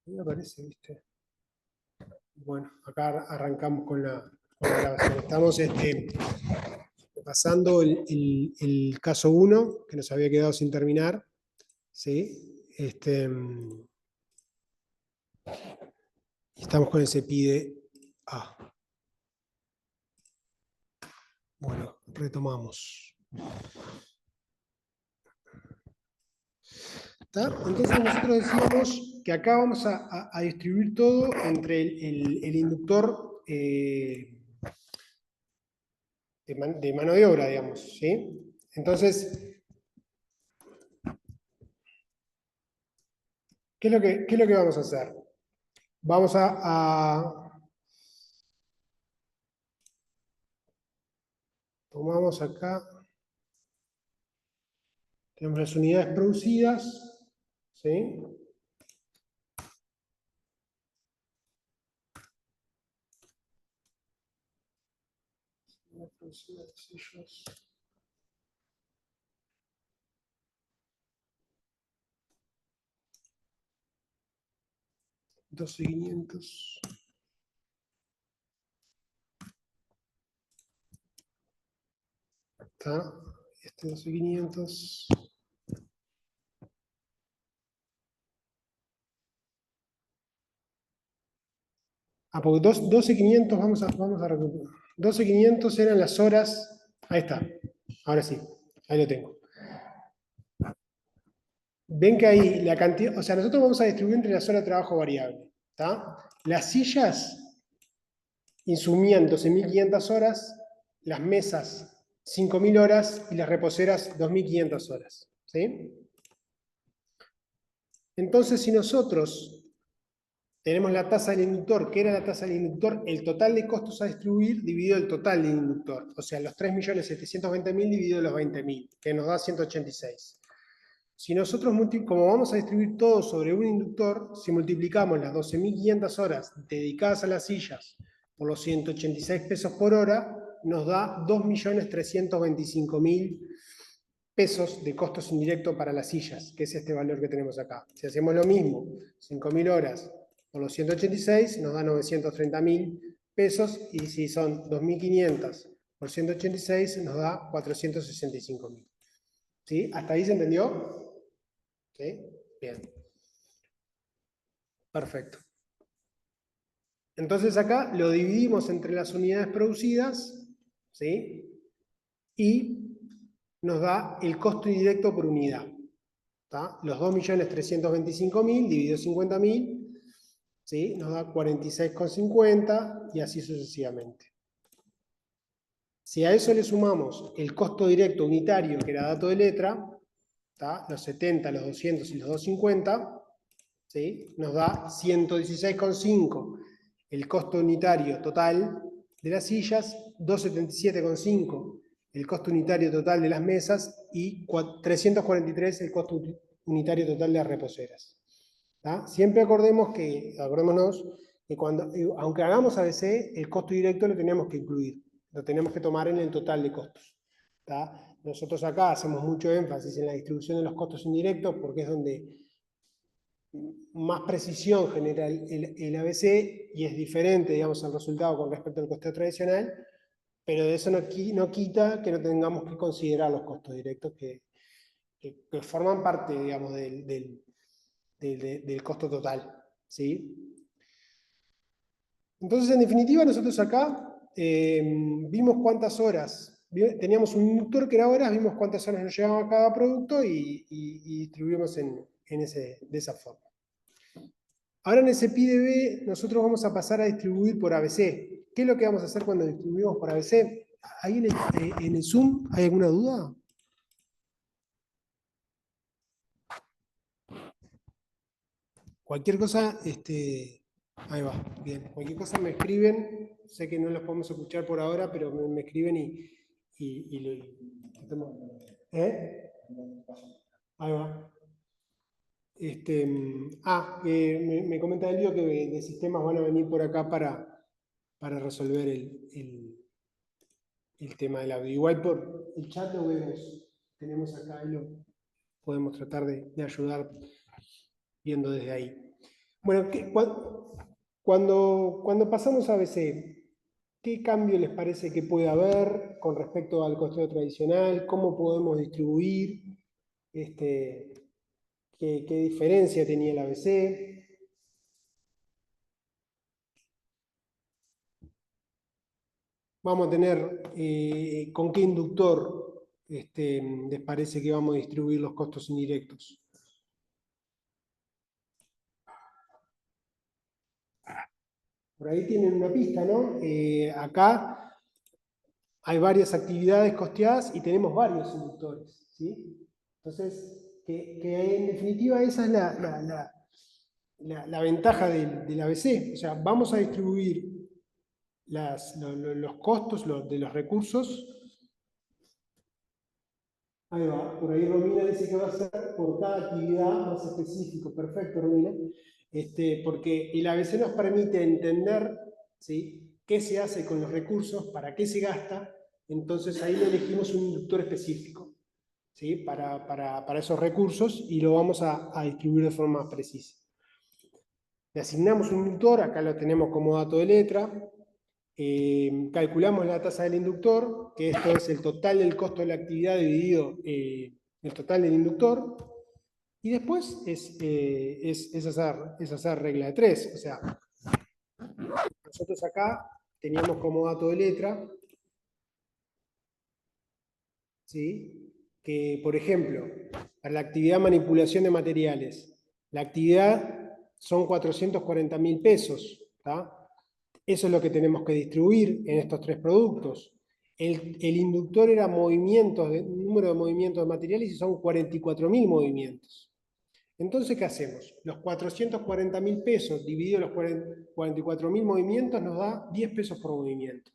Me aparece, ¿viste? Bueno, acá arrancamos con la grabación. Estamos pasando el caso 1, que nos había quedado sin terminar. ¿Sí? Estamos con ese pide A. Bueno, retomamos. ¿Está? Entonces nosotros decíamos que acá vamos a distribuir todo entre el inductor de mano de obra, digamos. ¿Sí? Entonces, ¿qué es lo que vamos a hacer? Vamos tomamos acá, tenemos las unidades producidas, ¿sí? Unidades producidas de sellos. $12,500. Está, 12,500. Porque 12,500 vamos a recuperar. 12,500 eran las horas. Ahí está. Ahora sí. Ahí lo tengo. Ven que ahí la cantidad. O sea, nosotros vamos a distribuir entre las horas de trabajo variable. ¿Está? Las sillas insumían 12,500 horas. Las mesas 5,000 horas. Y las reposeras 2,500 horas. ¿Sí? Entonces, si nosotros tenemos la tasa del inductor, que era la tasa del inductor, el total de costos a distribuir dividido el total del inductor. O sea, los 3.720.000 dividido los 20.000, que nos da 186. Si nosotros, como vamos a distribuir todo sobre un inductor, si multiplicamos las 12.500 horas dedicadas a las sillas por los 186 pesos por hora, nos da 2.325.000 pesos de costos indirectos para las sillas, que es este valor que tenemos acá. Si hacemos lo mismo, 5.000 horas por los 186, nos da 930.000 pesos, y si son 2.500 por 186, nos da 465.000. ¿Sí? ¿Hasta ahí se entendió? ¿Sí? Bien. Perfecto. Entonces acá lo dividimos entre las unidades producidas, ¿sí? Y nos da el costo indirecto por unidad. ¿Tá? Los 2.325.000 dividido 50.000, ¿sí? Nos da 46,50 y así sucesivamente. Si a eso le sumamos el costo directo unitario, que era dato de letra, ¿tá? Los 70, los 200 y los 250, ¿sí? Nos da 116,5 el costo unitario total de las sillas, 277,5 el costo unitario total de las mesas y 343 el costo unitario total de las reposeras. ¿Tá? Siempre acordémonos que aunque hagamos ABC, el costo directo lo tenemos que incluir, lo tenemos que tomar en el total de costos. ¿Tá? Nosotros acá hacemos mucho énfasis en la distribución de los costos indirectos porque es donde más precisión genera el ABC y es diferente, digamos, el resultado con respecto al costeo tradicional, pero de eso no quita que no tengamos que considerar los costos directos que forman parte, digamos, del costo total. ¿Sí? Entonces, en definitiva, nosotros acá vimos cuántas horas, teníamos un inductor que era horas, vimos cuántas horas nos llevaba cada producto y distribuimos de esa forma. Ahora en ese PIDB nosotros vamos a pasar a distribuir por ABC. ¿Qué es lo que vamos a hacer cuando distribuimos por ABC? ¿Ahí en el Zoom hay alguna duda? Cualquier cosa, ahí va, bien. Cualquier cosa me escriben, sé que no los podemos escuchar por ahora, pero me escriben y lo... ¿Eh? Ahí va. Me comenta Elio que de sistemas van a venir por acá para resolver el tema del audio. Igual por el chat lo vemos, tenemos acá y lo podemos tratar de ayudar viendo desde ahí. Bueno, cuando pasamos a ABC, ¿qué cambio les parece que puede haber con respecto al costeo tradicional? ¿Cómo podemos distribuir? Este, ¿qué diferencia tenía el ABC? Vamos a tener, ¿con qué inductor les parece que vamos a distribuir los costos indirectos? Por ahí tienen una pista, ¿no? Acá hay varias actividades costeadas y tenemos varios inductores, ¿sí? Entonces, que en definitiva esa es la ventaja del ABC. O sea, vamos a distribuir los costos de los recursos. Ahí va, por ahí Romina dice que va a ser por cada actividad más específico. Perfecto, Romina. Porque el ABC nos permite entender, ¿sí?, qué se hace con los recursos, para qué se gasta. Entonces ahí le elegimos un inductor específico, ¿sí?, para esos recursos y lo vamos a distribuir de forma más precisa. Le asignamos un inductor, acá lo tenemos como dato de letra. Calculamos la tasa del inductor, que esto es el total del costo de la actividad dividido el total del inductor, y después es hacer regla de 3. O sea, nosotros acá teníamos como dato de letra, ¿sí?, que, por ejemplo, para la actividad manipulación de materiales, la actividad son 440.000 pesos, ¿tá? Eso es lo que tenemos que distribuir en estos tres productos. El inductor era número de movimientos de materiales y son 44.000 movimientos. Entonces, ¿qué hacemos? Los 440.000 pesos dividido los 44.000 movimientos nos da 10 pesos por movimiento.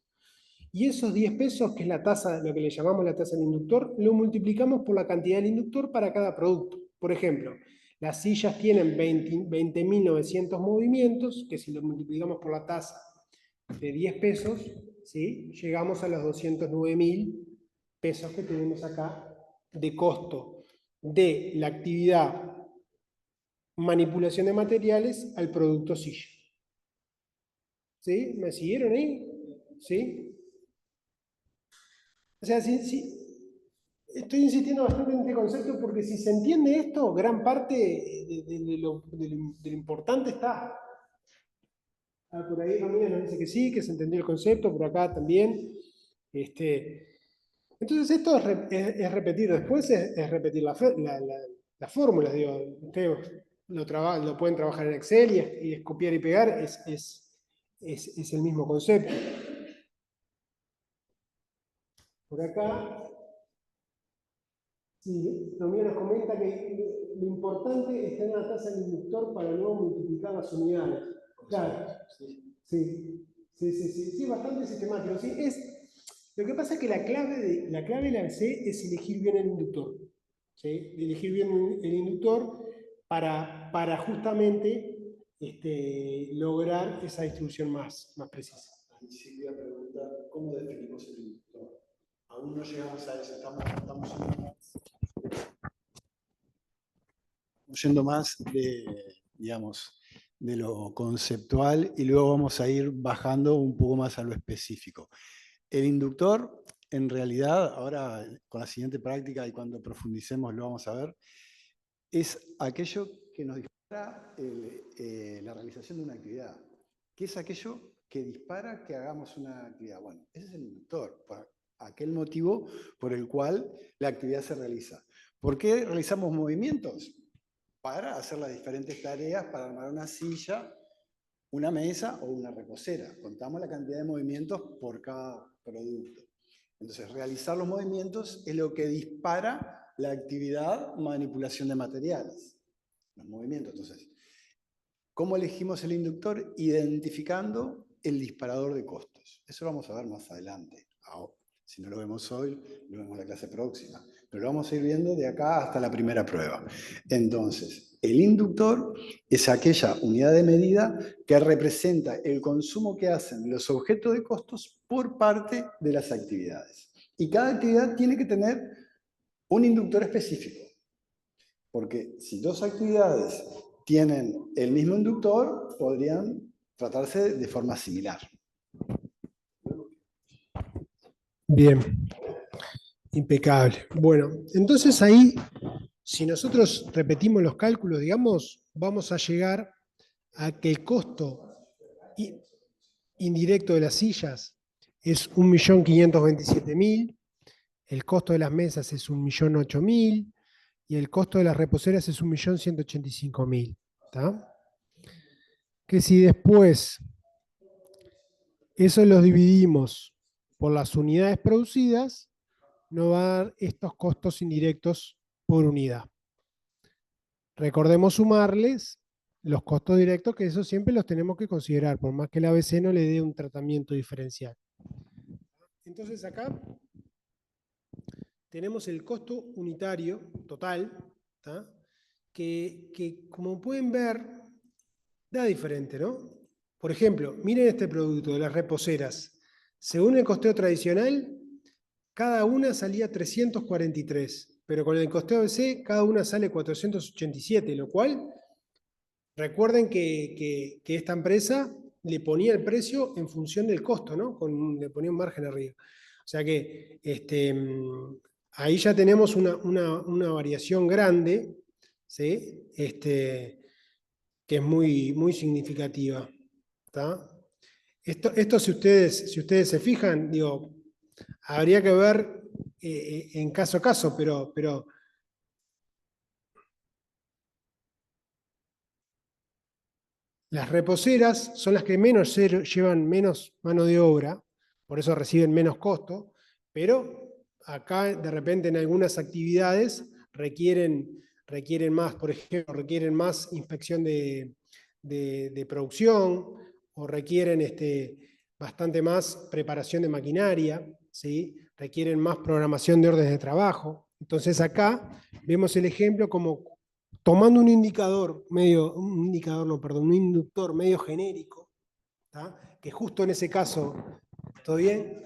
Y esos 10 pesos, que es la tasa, lo que le llamamos la tasa del inductor, lo multiplicamos por la cantidad del inductor para cada producto. Por ejemplo, las sillas tienen 20.900 movimientos, que si lo multiplicamos por la tasa de 10 pesos, ¿sí?, llegamos a los 209.000 pesos que tenemos acá de costo de la actividad manipulación de materiales al producto silla. ¿Sí? ¿Me siguieron ahí? ¿Sí? O sea, estoy insistiendo bastante en este concepto porque si se entiende esto, gran parte de lo importante está. Por ahí Romina nos dice que sí, que se entendió el concepto, por acá también. Entonces esto es repetir, después es repetir las fórmulas. Digo, ustedes lo pueden trabajar en Excel y es copiar y pegar, es el mismo concepto. Por acá, sí, Romina nos comenta que lo importante es tener una tasa del inductor para luego multiplicar las unidades. Claro, sí, bastante sistemático. Sí, lo que pasa es que la clave del ABC es elegir bien el inductor. ¿Sí? Elegir bien el inductor para justamente lograr esa distribución más precisa. Ahí Silvia pregunta, ¿cómo definimos el inductor? Aún no llegamos a eso, estamos yendo más de, digamos, de lo conceptual y luego vamos a ir bajando un poco más a lo específico. El inductor, en realidad, ahora con la siguiente práctica y cuando profundicemos lo vamos a ver, es aquello que nos dispara la realización de una actividad. ¿Qué es aquello que dispara que hagamos una actividad? Bueno, ese es el inductor, por aquel motivo por el cual la actividad se realiza. ¿Por qué realizamos movimientos? Para hacer las diferentes tareas, para armar una silla, una mesa o una reposera. Contamos la cantidad de movimientos por cada producto. Entonces, realizar los movimientos es lo que dispara la actividad manipulación de materiales. Los movimientos, entonces. ¿Cómo elegimos el inductor? Identificando el disparador de costos. Eso lo vamos a ver más adelante. Si no lo vemos hoy, lo vemos en la clase próxima. Pero lo vamos a ir viendo de acá hasta la primera prueba. Entonces, el inductor es aquella unidad de medida que representa el consumo que hacen los objetos de costos por parte de las actividades. Y cada actividad tiene que tener un inductor específico. Porque si dos actividades tienen el mismo inductor, podrían tratarse de forma similar. Bien, impecable. Bueno, entonces ahí, si nosotros repetimos los cálculos, digamos, vamos a llegar a que el costo indirecto de las sillas es 1.527.000, el costo de las mesas es 1.008.000 y el costo de las reposeras es 1.185.000. ¿Está? Que si después eso los dividimos por las unidades producidas, nos va a dar estos costos indirectos por unidad. Recordemos sumarles los costos directos, que eso siempre los tenemos que considerar, por más que el ABC no le dé un tratamiento diferencial. Entonces acá tenemos el costo unitario total, ¿tá? que como pueden ver, da diferente, ¿no? Por ejemplo, miren este producto de las reposeras. Según el costeo tradicional, cada una salía 343, pero con el costeo ABC cada una sale 487, lo cual, recuerden que esta empresa le ponía el precio en función del costo, ¿no? Le ponía un margen arriba. O sea que ahí ya tenemos una variación grande, ¿sí? Que es muy, muy significativa. ¿Tá? Esto si ustedes se fijan, digo, habría que ver en caso a caso, pero las reposeras son las que llevan menos mano de obra, por eso reciben menos costo, pero acá de repente en algunas actividades requieren más, por ejemplo, requieren más inspección de producción o requieren bastante más preparación de maquinaria, ¿sí? Requieren más programación de órdenes de trabajo. Entonces acá vemos el ejemplo como tomando un indicador un inductor medio genérico, ¿tá? Que justo en ese caso, ¿todo bien?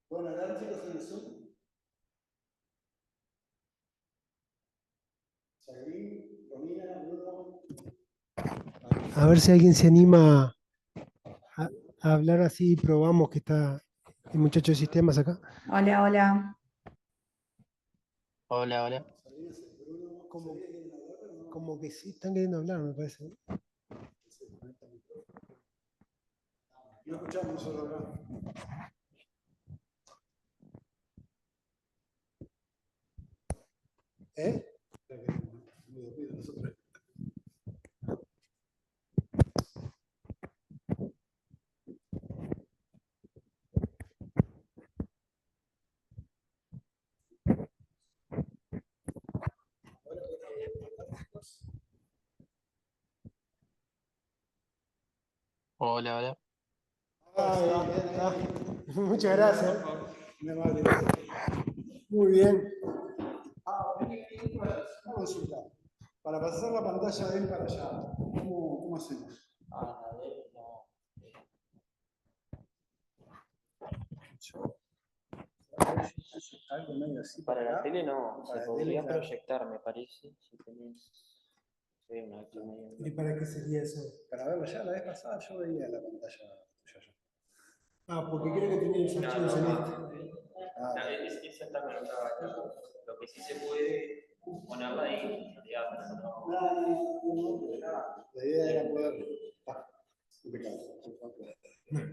Bueno, ¿hablar chicos en el Zoom? Jacqueline, Romina, Bruno. A ver si alguien se anima a hablar así, probamos que está el muchacho de sistemas acá. Hola, hola. Hola, hola. Como, como que sí están queriendo hablar, me parece. No escuchamos nosotros hablar. ¿Eh? Hola, hola. Muchas gracias. Muy bien. Una consulta. Para pasar la pantalla de él para allá, ¿cómo hacemos? Algo medio así Para la acá. tele no, Para se la podría tele, claro. proyectar, me parece. Si tenés. Sí, una aquí medio- ¿Y para qué sería eso? Para verlo ya, la vez pasada yo veía la pantalla tuya. Ah, porque creo que tenía los archivos en este. Ah, Esa está conectada acá. Lo que sí se puede ponerla ahí, en realidad, pero no. la idea era poder. Impecable.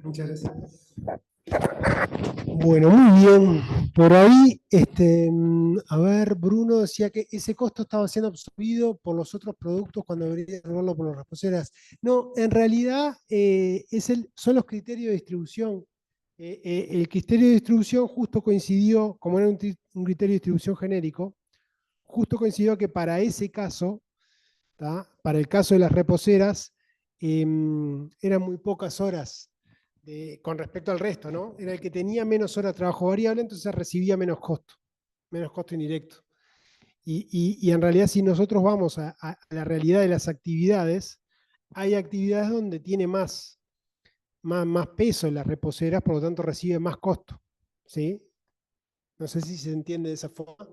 Muchas gracias. Bueno, muy bien. Por ahí, a ver, Bruno decía que ese costo estaba siendo absorbido por los otros productos cuando debería absorberlo por las reposeras. No, en realidad son los criterios de distribución. El criterio de distribución justo coincidió, como era un criterio de distribución genérico, justo coincidió que para ese caso, ¿tá? Para el caso de las reposeras, eran muy pocas horas con respecto al resto, ¿no? Era el que tenía menos horas de trabajo variable, entonces recibía menos costo indirecto. Y en realidad, si nosotros vamos a la realidad de las actividades, hay actividades donde tiene más peso en las reposeras, por lo tanto recibe más costo. ¿Sí? No sé si se entiende de esa forma.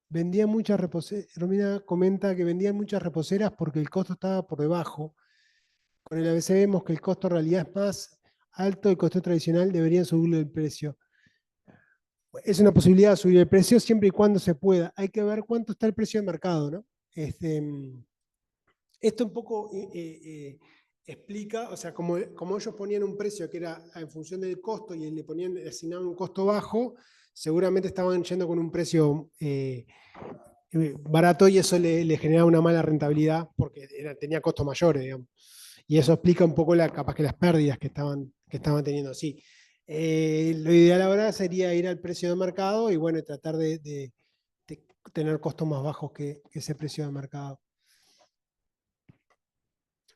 Vendían muchas reposeras, Romina comenta que vendían muchas reposeras porque el costo estaba por debajo. Con el ABC vemos que el costo en realidad es más alto, el costo tradicional deberían subirle el precio. Es una posibilidad de subir el precio siempre y cuando se pueda. Hay que ver cuánto está el precio de mercado, ¿no? Esto un poco explica, o sea, como ellos ponían un precio que era en función del costo y le asignaban un costo bajo, seguramente estaban yendo con un precio barato y eso le generaba una mala rentabilidad porque tenía costos mayores, digamos. Y eso explica un poco capaz que las pérdidas que estaban teniendo. Sí. Lo ideal ahora sería ir al precio de mercado y bueno, tratar de tener costos más bajos que ese precio de mercado.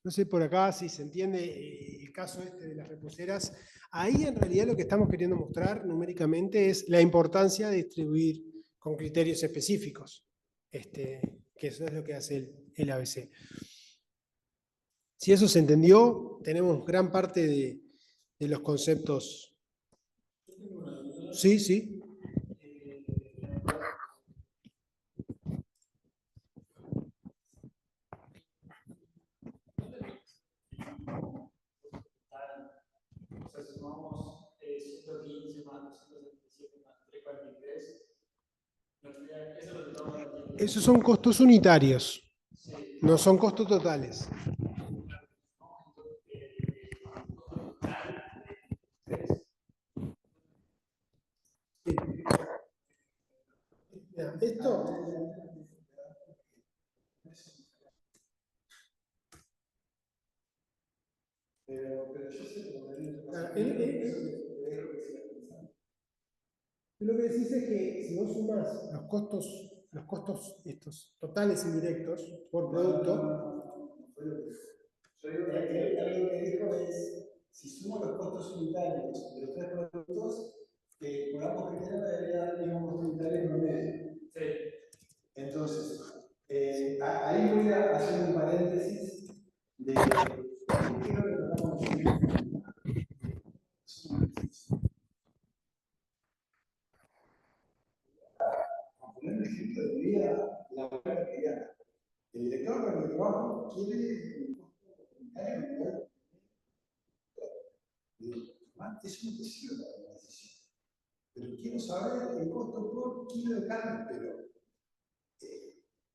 No sé por acá si se entiende el caso este de las reposeras. Ahí en realidad lo que estamos queriendo mostrar numéricamente es la importancia de distribuir con criterios específicos, que eso es lo que hace el ABC. Si eso se entendió, tenemos gran parte de los conceptos. Sí, sí. O sea, si sumamos 115 más 277 más 343, eso es lo que estamos haciendo. Esos son costos unitarios, Sí. no son costos totales. Mira, esto. Pero yo sé lo que decís es que si vos sumás los costos estos totales indirectos por producto, yo digo que lo que dijo es, si sumo los costos unitarios de los tres productos, que por ambos criterios debería dar el mismo costo unitario promedio. Sí. Entonces, ahí voy a hacer un paréntesis de qué es lo que tratamos de decir. Para poner un ejemplo de vida laboral cotidiana, el director de trabajo quiere un costo unitario. Eso no te sirve para la decisión. Pero quiero saber el costo por kilo de carne, pero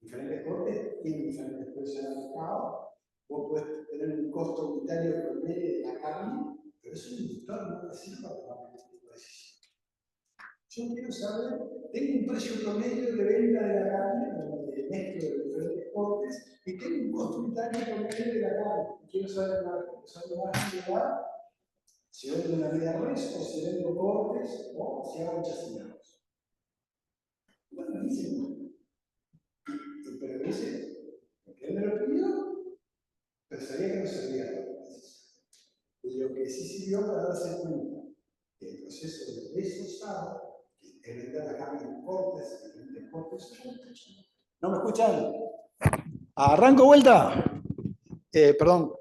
diferentes cortes tienen diferentes precios en el mercado. Vos podés tener un costo unitario promedio de la carne, pero eso es un inductor, no te sirve para tomar este tipo de decisión. Yo quiero saber, tengo un precio promedio de venta de la carne, de mezcla de diferentes cortes, y tengo un costo unitario promedio de la carne. Quiero saber más unidad. Si vendo una media res, o si vendo cortes, o si hago chacinados. Bueno, dice, pero dice, porque él me lo pidió, pero sabía que no servía para la decisión. Y lo que sí sirvió para darse cuenta que el proceso de desosado, que es vender la carne en cortes, diferentes cortes, ¿no me escuchan? ¿Arranco vuelta? Perdón.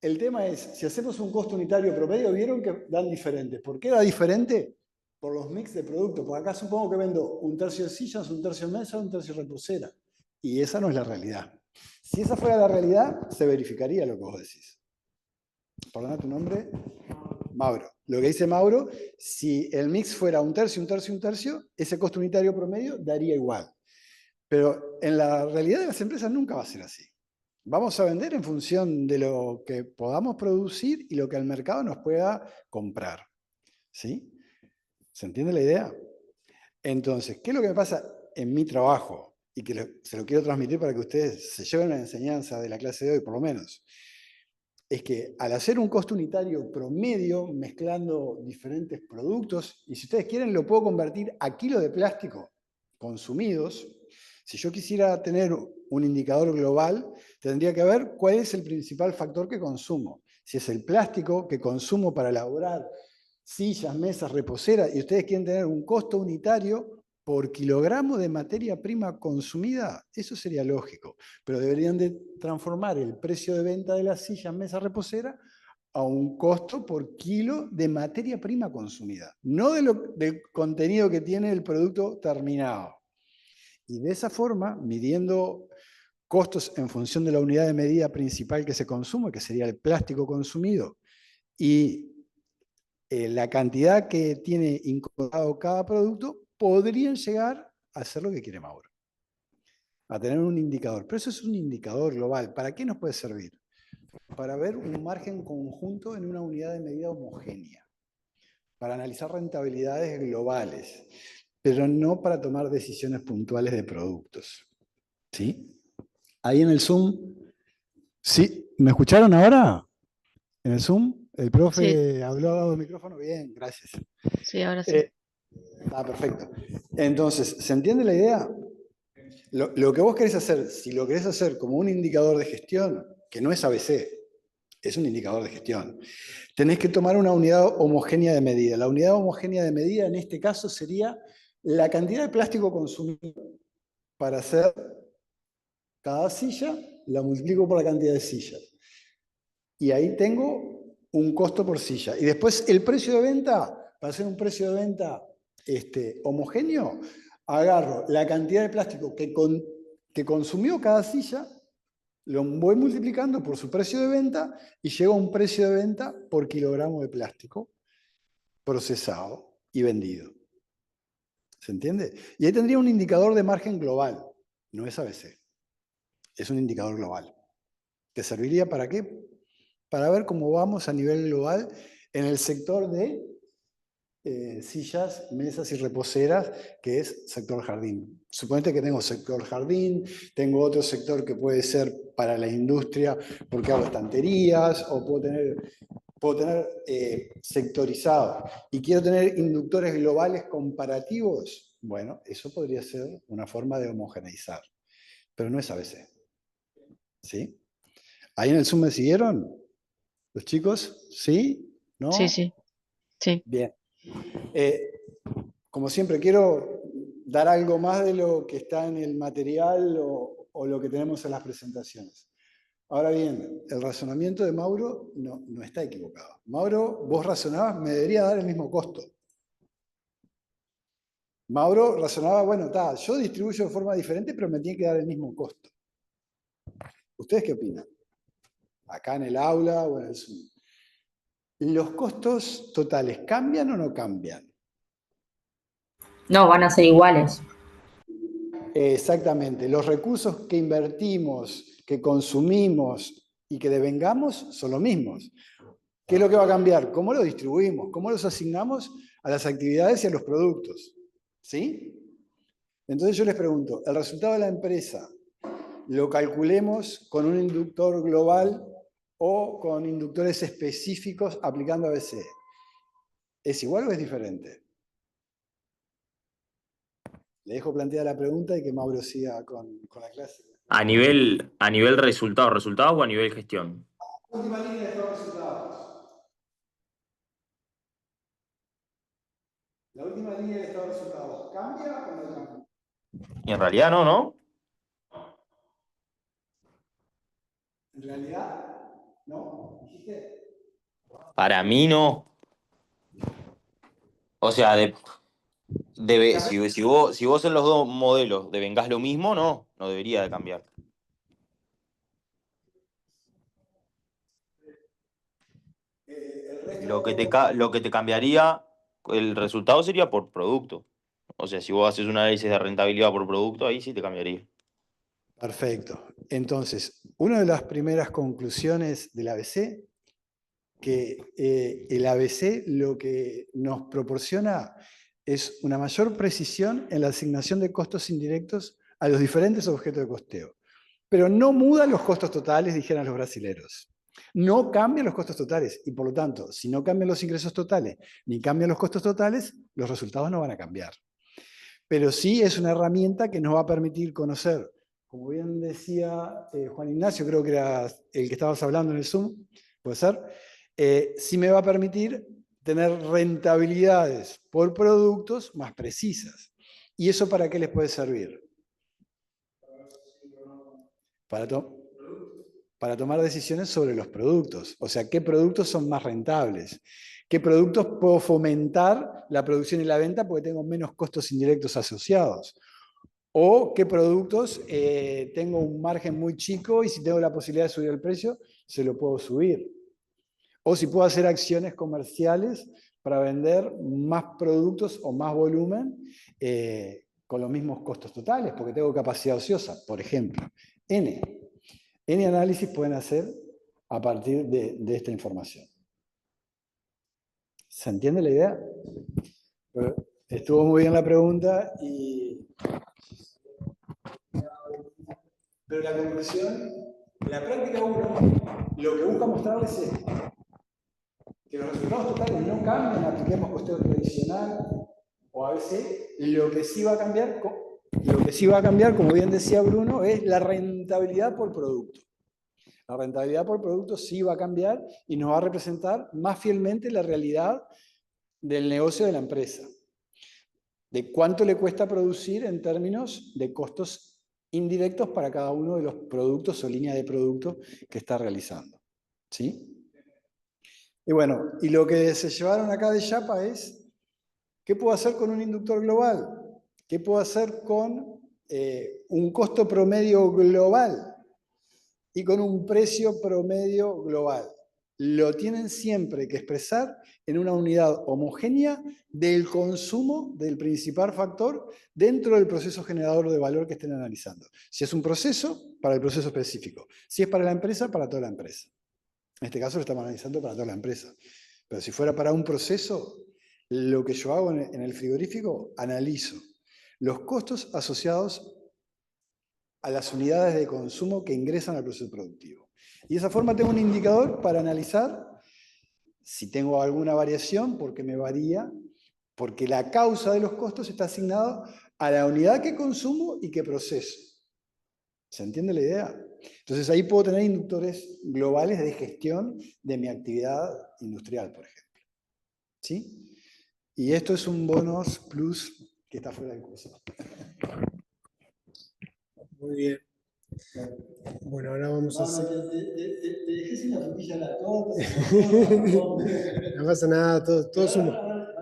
el tema es, si hacemos un costo unitario promedio, vieron que dan diferente. ¿Por qué da diferente? Por los mix de productos. Por acá supongo que vendo un tercio de sillas, un tercio de mesa, un tercio de reposera. Y esa no es la realidad. Si esa fuera la realidad, se verificaría lo que vos decís. Perdona tu nombre. Mauro. Lo que dice Mauro, si el mix fuera un tercio, un tercio, un tercio, ese costo unitario promedio daría igual. Pero en la realidad de las empresas nunca va a ser así. Vamos a vender en función de lo que podamos producir y lo que el mercado nos pueda comprar. ¿Sí? ¿Se entiende la idea? Entonces, ¿qué es lo que me pasa en mi trabajo? Y que se lo quiero transmitir para que ustedes se lleven la enseñanza de la clase de hoy, por lo menos. Es que al hacer un costo unitario promedio, mezclando diferentes productos, y si ustedes quieren lo puedo convertir a kilos de plástico consumidos. Si yo quisiera tener un indicador global, tendría que ver cuál es el principal factor que consumo. Si es el plástico que consumo para elaborar sillas, mesas, reposeras, y ustedes quieren tener un costo unitario por kilogramo de materia prima consumida, eso sería lógico, pero deberían de transformar el precio de venta de las sillas, mesas, reposeras a un costo por kilo de materia prima consumida, no del contenido que tiene el producto terminado. Y de esa forma, midiendo costos en función de la unidad de medida principal que se consume, que sería el plástico consumido, y la cantidad que tiene incorporado cada producto, podrían llegar a hacer lo que quiere Mauro. A tener un indicador. Pero eso es un indicador global. ¿Para qué nos puede servir? Para ver un margen conjunto en una unidad de medida homogénea. Para analizar rentabilidades globales. Pero no para tomar decisiones puntuales de productos. ¿Sí? Ahí en el Zoom. ¿Sí? ¿Me escucharon ahora? ¿En el Zoom? ¿El profe habló al lado del micrófono? Bien, gracias. Sí, ahora sí. Perfecto. Entonces, ¿se entiende la idea? Lo que vos querés hacer, si lo querés hacer como un indicador de gestión, que no es ABC, es un indicador de gestión, tenés que tomar una unidad homogénea de medida. La unidad homogénea de medida en este caso sería la cantidad de plástico consumido para hacer cada silla, la multiplico por la cantidad de sillas. Y ahí tengo un costo por silla. Y después el precio de venta, para hacer un precio de venta homogéneo, agarro la cantidad de plástico que consumió cada silla, lo voy multiplicando por su precio de venta y llego a un precio de venta por kilogramo de plástico procesado y vendido. ¿Se entiende? Y ahí tendría un indicador de margen global. No es ABC. Es un indicador global. ¿Te serviría para qué? Para ver cómo vamos a nivel global en el sector de sillas, mesas y reposeras, que es sector jardín. Suponete que tengo sector jardín, tengo otro sector que puede ser para la industria porque hago estanterías, o puedo tener sectorizado y quiero tener inductores globales comparativos. Bueno, eso podría ser una forma de homogeneizar, pero no es ABC. ¿Sí? ¿Ahí en el Zoom me siguieron? ¿Los chicos? ¿Sí? ¿No? Sí, sí, sí. Bien. Como siempre, quiero dar algo más de lo que está en el material o lo que tenemos en las presentaciones. Ahora bien, el razonamiento de Mauro no está equivocado. Mauro, vos razonabas, me debería dar el mismo costo. Mauro razonaba, bueno, yo distribuyo de forma diferente, pero me tiene que dar el mismo costo. ¿Ustedes qué opinan? Acá en el aula o en el Zoom. ¿Los costos totales cambian o no cambian? No, van a ser iguales. Exactamente. Los recursos que invertimos, que consumimos y que devengamos son los mismos. ¿Qué es lo que va a cambiar? ¿Cómo lo distribuimos? ¿Cómo los asignamos a las actividades y a los productos? ¿Sí? Entonces yo les pregunto, ¿el resultado de la empresa lo calculemos con un inductor global o con inductores específicos aplicando ABC? ¿Es igual o es diferente? Le dejo planteada la pregunta y que Mauro siga con la clase. A nivel resultados o a nivel gestión. Última línea de estos resultados. La última línea de estos resultados, ¿cambia o no cambia? Y en realidad no. En realidad, ¿No? ¿Dijiste? Para mí no. O sea, si vos en los dos modelos devengás lo mismo, no debería de cambiar. El resto... Lo que te cambiaría, el resultado sería por producto. O sea, si vos haces un análisis de rentabilidad por producto, ahí sí te cambiaría. Perfecto. Entonces, una de las primeras conclusiones del ABC, que el ABC lo que nos proporciona es una mayor precisión en la asignación de costos indirectos a los diferentes objetos de costeo. Pero no muda los costos totales, dijeran los brasileros. No cambian los costos totales y por lo tanto, si no cambian los ingresos totales ni cambian los costos totales, los resultados no van a cambiar. Pero sí es una herramienta que nos va a permitir conocer, como bien decía Juan Ignacio, creo que era el que estabas hablando en el Zoom, puede ser, sí me va a permitir tener rentabilidades por productos más precisas. ¿Y eso para qué les puede servir? Para tomar decisiones sobre los productos. O sea, ¿qué productos son más rentables? ¿Qué productos puedo fomentar la producción y la venta porque tengo menos costos indirectos asociados? ¿O qué productos tengo un margen muy chico y si tengo la posibilidad de subir el precio, se lo puedo subir? O si puedo hacer acciones comerciales para vender más productos o más volumen con los mismos costos totales, porque tengo capacidad ociosa, por ejemplo. N análisis pueden hacer a partir de esta información. ¿Se entiende la idea? Estuvo muy bien la pregunta pero la conclusión, en la práctica 1, lo que busca mostrarles es que los resultados totales no cambian, apliquemos costeo tradicional o ABC, lo que sí va a cambiar, como bien decía Bruno, es la rentabilidad por producto. La rentabilidad por producto sí va a cambiar y nos va a representar más fielmente la realidad del negocio de la empresa. De cuánto le cuesta producir en términos de costos indirectos para cada uno de los productos o líneas de productos que está realizando. ¿Sí? Y bueno, y lo que se llevaron acá de chapa es, ¿qué puedo hacer con un inductor global? ¿Qué puedo hacer con un costo promedio global? Y con un precio promedio global. Lo tienen siempre que expresar en una unidad homogénea del consumo del principal factor dentro del proceso generador de valor que estén analizando. Si es un proceso, para el proceso específico. Si es para la empresa, para toda la empresa. En este caso lo estamos analizando para toda la empresa. Pero si fuera para un proceso, lo que yo hago en el frigorífico, analizo los costos asociados a las unidades de consumo que ingresan al proceso productivo. Y de esa forma tengo un indicador para analizar si tengo alguna variación, porque me varía, porque la causa de los costos está asignada a la unidad que consumo y que proceso. ¿Se entiende la idea? Entonces ahí puedo tener inductores globales de gestión de mi actividad industrial, por ejemplo. ¿Sí? Y esto es un bonus plus que está fuera del curso. Muy bien. Bueno, ahora vamos a hacer... Te dejé sin la frutilla en la torta. No pasa nada, todo suma.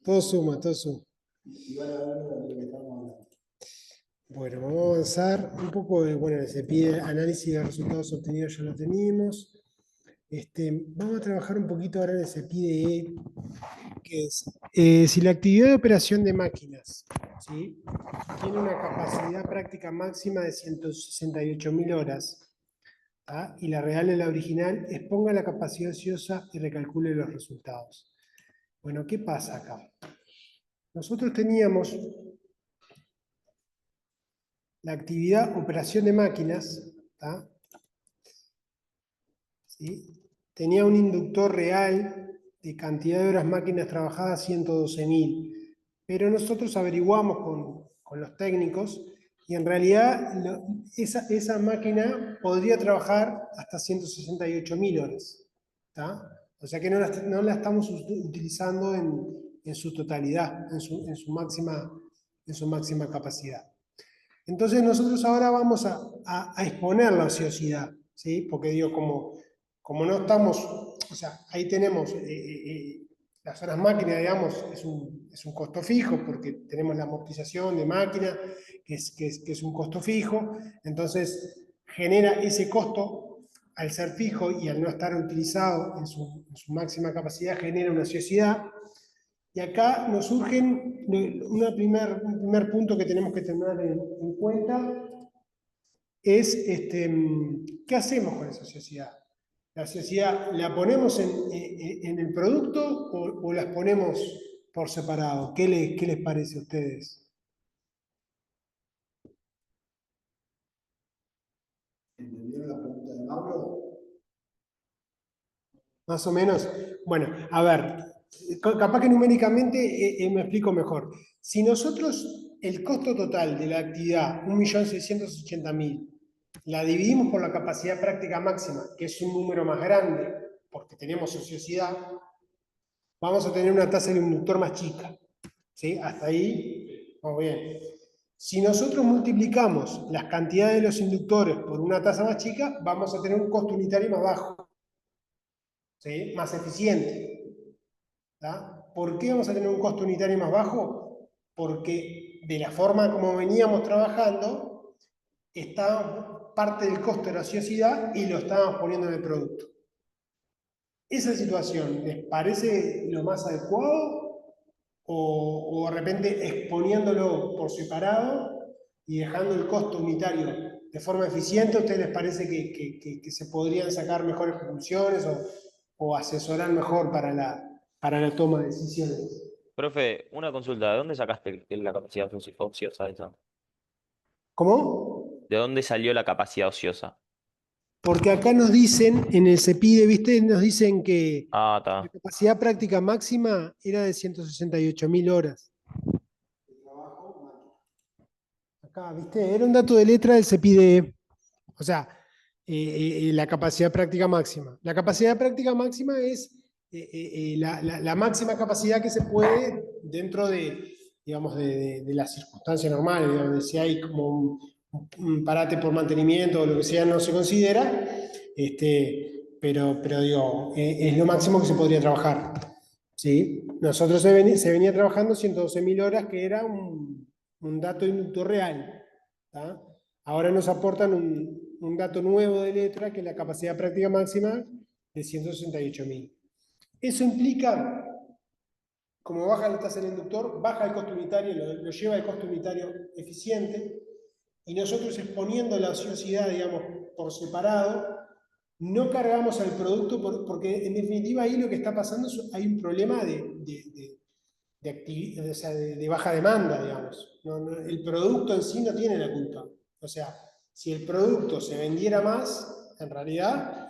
Todo suma, todo suma. Bueno, vamos a avanzar un poco. Bueno, se pide análisis de resultados obtenidos, ya lo teníamos. Vamos a trabajar un poquito ahora en el CPIDE, que es si la actividad de operación de máquinas, ¿sí?, tiene una capacidad práctica máxima de 168.000 horas, ¿tá?, y la real es la original, exponga la capacidad ociosa y recalcule los resultados. Bueno, ¿qué pasa acá? Nosotros teníamos la actividad operación de máquinas, ¿tá?, ¿sí?, tenía un inductor real de cantidad de horas máquinas trabajadas 112.000, pero nosotros averiguamos con los técnicos y en realidad esa máquina podría trabajar hasta 168.000 horas. ¿Tá? O sea que no la estamos utilizando en su totalidad, en su máxima capacidad. Entonces nosotros ahora vamos a exponer la ociosidad. ¿sí? Porque digo, como no estamos, o sea, ahí tenemos las horas máquinas, digamos, es un costo fijo, porque tenemos la amortización de máquina, que es un costo fijo, entonces genera ese costo, al ser fijo y al no estar utilizado en su máxima capacidad, genera una ociosidad. Y acá nos surgen un primer punto que tenemos que tener en cuenta, es ¿qué hacemos con esa ociosidad? ¿La ociosidad la ponemos en el producto o las ponemos por separado? ¿Qué les parece a ustedes? ¿Entendieron la pregunta de Pablo? Más o menos. Bueno, a ver, capaz que numéricamente me explico mejor. Si nosotros el costo total de la actividad, 1.680.000, la dividimos por la capacidad práctica máxima, que es un número más grande, porque tenemos ociosidad, vamos a tener una tasa del inductor más chica. ¿Sí? Hasta ahí, vamos bien. Si nosotros multiplicamos las cantidades de los inductores por una tasa más chica, vamos a tener un costo unitario más bajo. ¿Sí? Más eficiente. ¿Tá? ¿Por qué vamos a tener un costo unitario más bajo? Porque de la forma como veníamos trabajando, está parte del costo de la ociosidad y lo estábamos poniendo en el producto. ¿Esa situación les parece lo más adecuado? O de repente exponiéndolo por separado y dejando el costo unitario de forma eficiente, ¿a ustedes les parece que se podrían sacar mejores conclusiones o asesorar mejor para la toma de decisiones? Profe, una consulta, ¿de dónde sacaste la capacidad ociosa esa? ¿Cómo? ¿De dónde salió la capacidad ociosa? Porque acá nos dicen, en el CEPIDE, ¿viste? Nos dicen que Ah, la está. capacidad práctica máxima era de 168.000 horas. Acá, ¿viste? Era un dato de letra del CEPIDE. O sea, la capacidad práctica máxima. La capacidad práctica máxima es la máxima capacidad que se puede dentro de, digamos, de las circunstancias normales. Digamos, si hay como un parate por mantenimiento o lo que sea, no se considera, pero digo, es lo máximo que se podría trabajar. ¿Sí? Nosotros se venía trabajando 112.000 horas, que era un dato inductor real. ¿Tá? Ahora nos aportan un dato nuevo de letra, que es la capacidad práctica máxima de 168.000. Eso implica, como baja la tasa del inductor, baja el costo unitario, lo lleva al costo unitario eficiente, y nosotros exponiendo la ociosidad, digamos, por separado, no cargamos al producto, porque en definitiva ahí lo que está pasando es hay un problema de baja demanda, digamos. El producto en sí no tiene la culpa. O sea, si el producto se vendiera más, en realidad,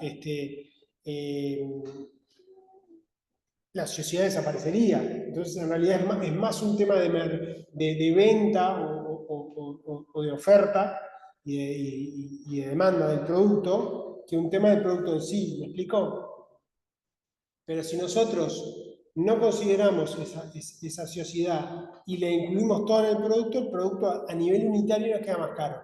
la sociedad desaparecería. Entonces, en realidad es más un tema de venta o de oferta y de demanda del producto que un tema del producto en sí. ¿Me explico? Pero si nosotros no consideramos esa sociedad y la incluimos toda en el producto a nivel unitario nos queda más caro.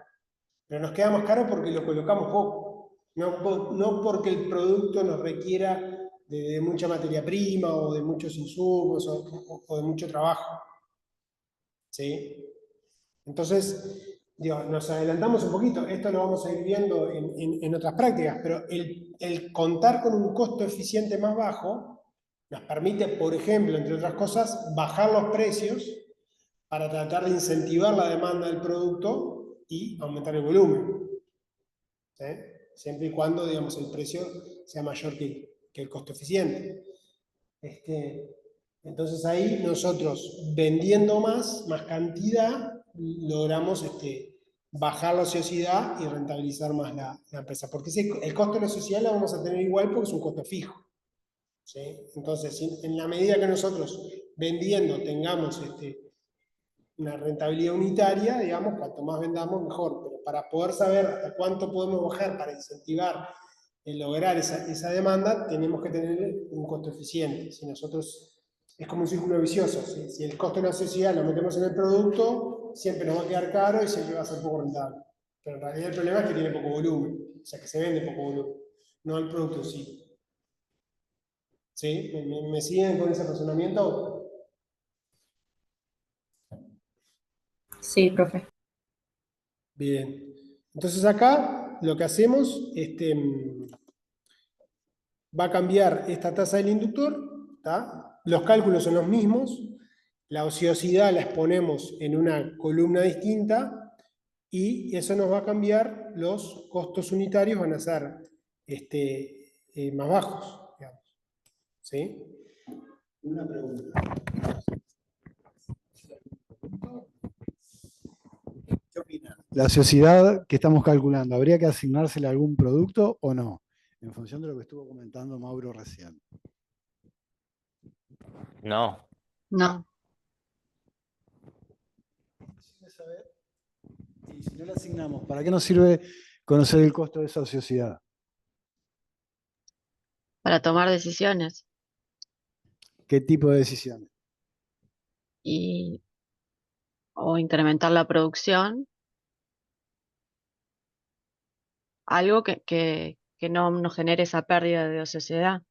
Pero nos queda más caro porque lo colocamos poco, no porque el producto nos requiera de mucha materia prima o de muchos insumos o de mucho trabajo. ¿Sí? Entonces, digo, nos adelantamos un poquito, esto lo vamos a ir viendo en otras prácticas, pero el contar con un costo eficiente más bajo nos permite, por ejemplo, entre otras cosas, bajar los precios para tratar de incentivar la demanda del producto y aumentar el volumen. ¿Sí? Siempre y cuando, digamos, el precio sea mayor que el costo eficiente. Entonces ahí nosotros, vendiendo más cantidad, logramos bajar la ociosidad y rentabilizar más la empresa. Porque el costo de la sociedad la vamos a tener igual porque es un costo fijo. ¿Sí? Entonces, en la medida que nosotros vendiendo tengamos una rentabilidad unitaria, digamos, cuanto más vendamos, mejor. Pero para poder saber hasta cuánto podemos bajar para incentivar lograr esa demanda, tenemos que tener un costo eficiente. Si nosotros, es como un círculo vicioso. Si el costo de la sociedad lo metemos en el producto, siempre nos va a quedar caro y siempre va a ser poco rentable. Pero en realidad el problema es que tiene poco volumen. o sea, que se vende poco volumen, no al producto en sí. ¿Sí? ¿Me siguen con ese razonamiento? Sí, profe. Bien. Entonces acá lo que hacemos, va a cambiar esta tasa del inductor, ¿tá? Los cálculos son los mismos, la ociosidad la exponemos en una columna distinta y eso nos va a cambiar, los costos unitarios van a ser más bajos, digamos. ¿Sí? Una pregunta. ¿Qué opinan? La sociedad que estamos calculando, ¿habría que asignársele algún producto o no? En función de lo que estuvo comentando Mauro recién. No. No. Y si no le asignamos, ¿para qué nos sirve conocer el costo de esa sociedad? Para tomar decisiones ¿Qué tipo de decisiones? y o incrementar la producción, algo que no nos genere esa pérdida de ociosidad.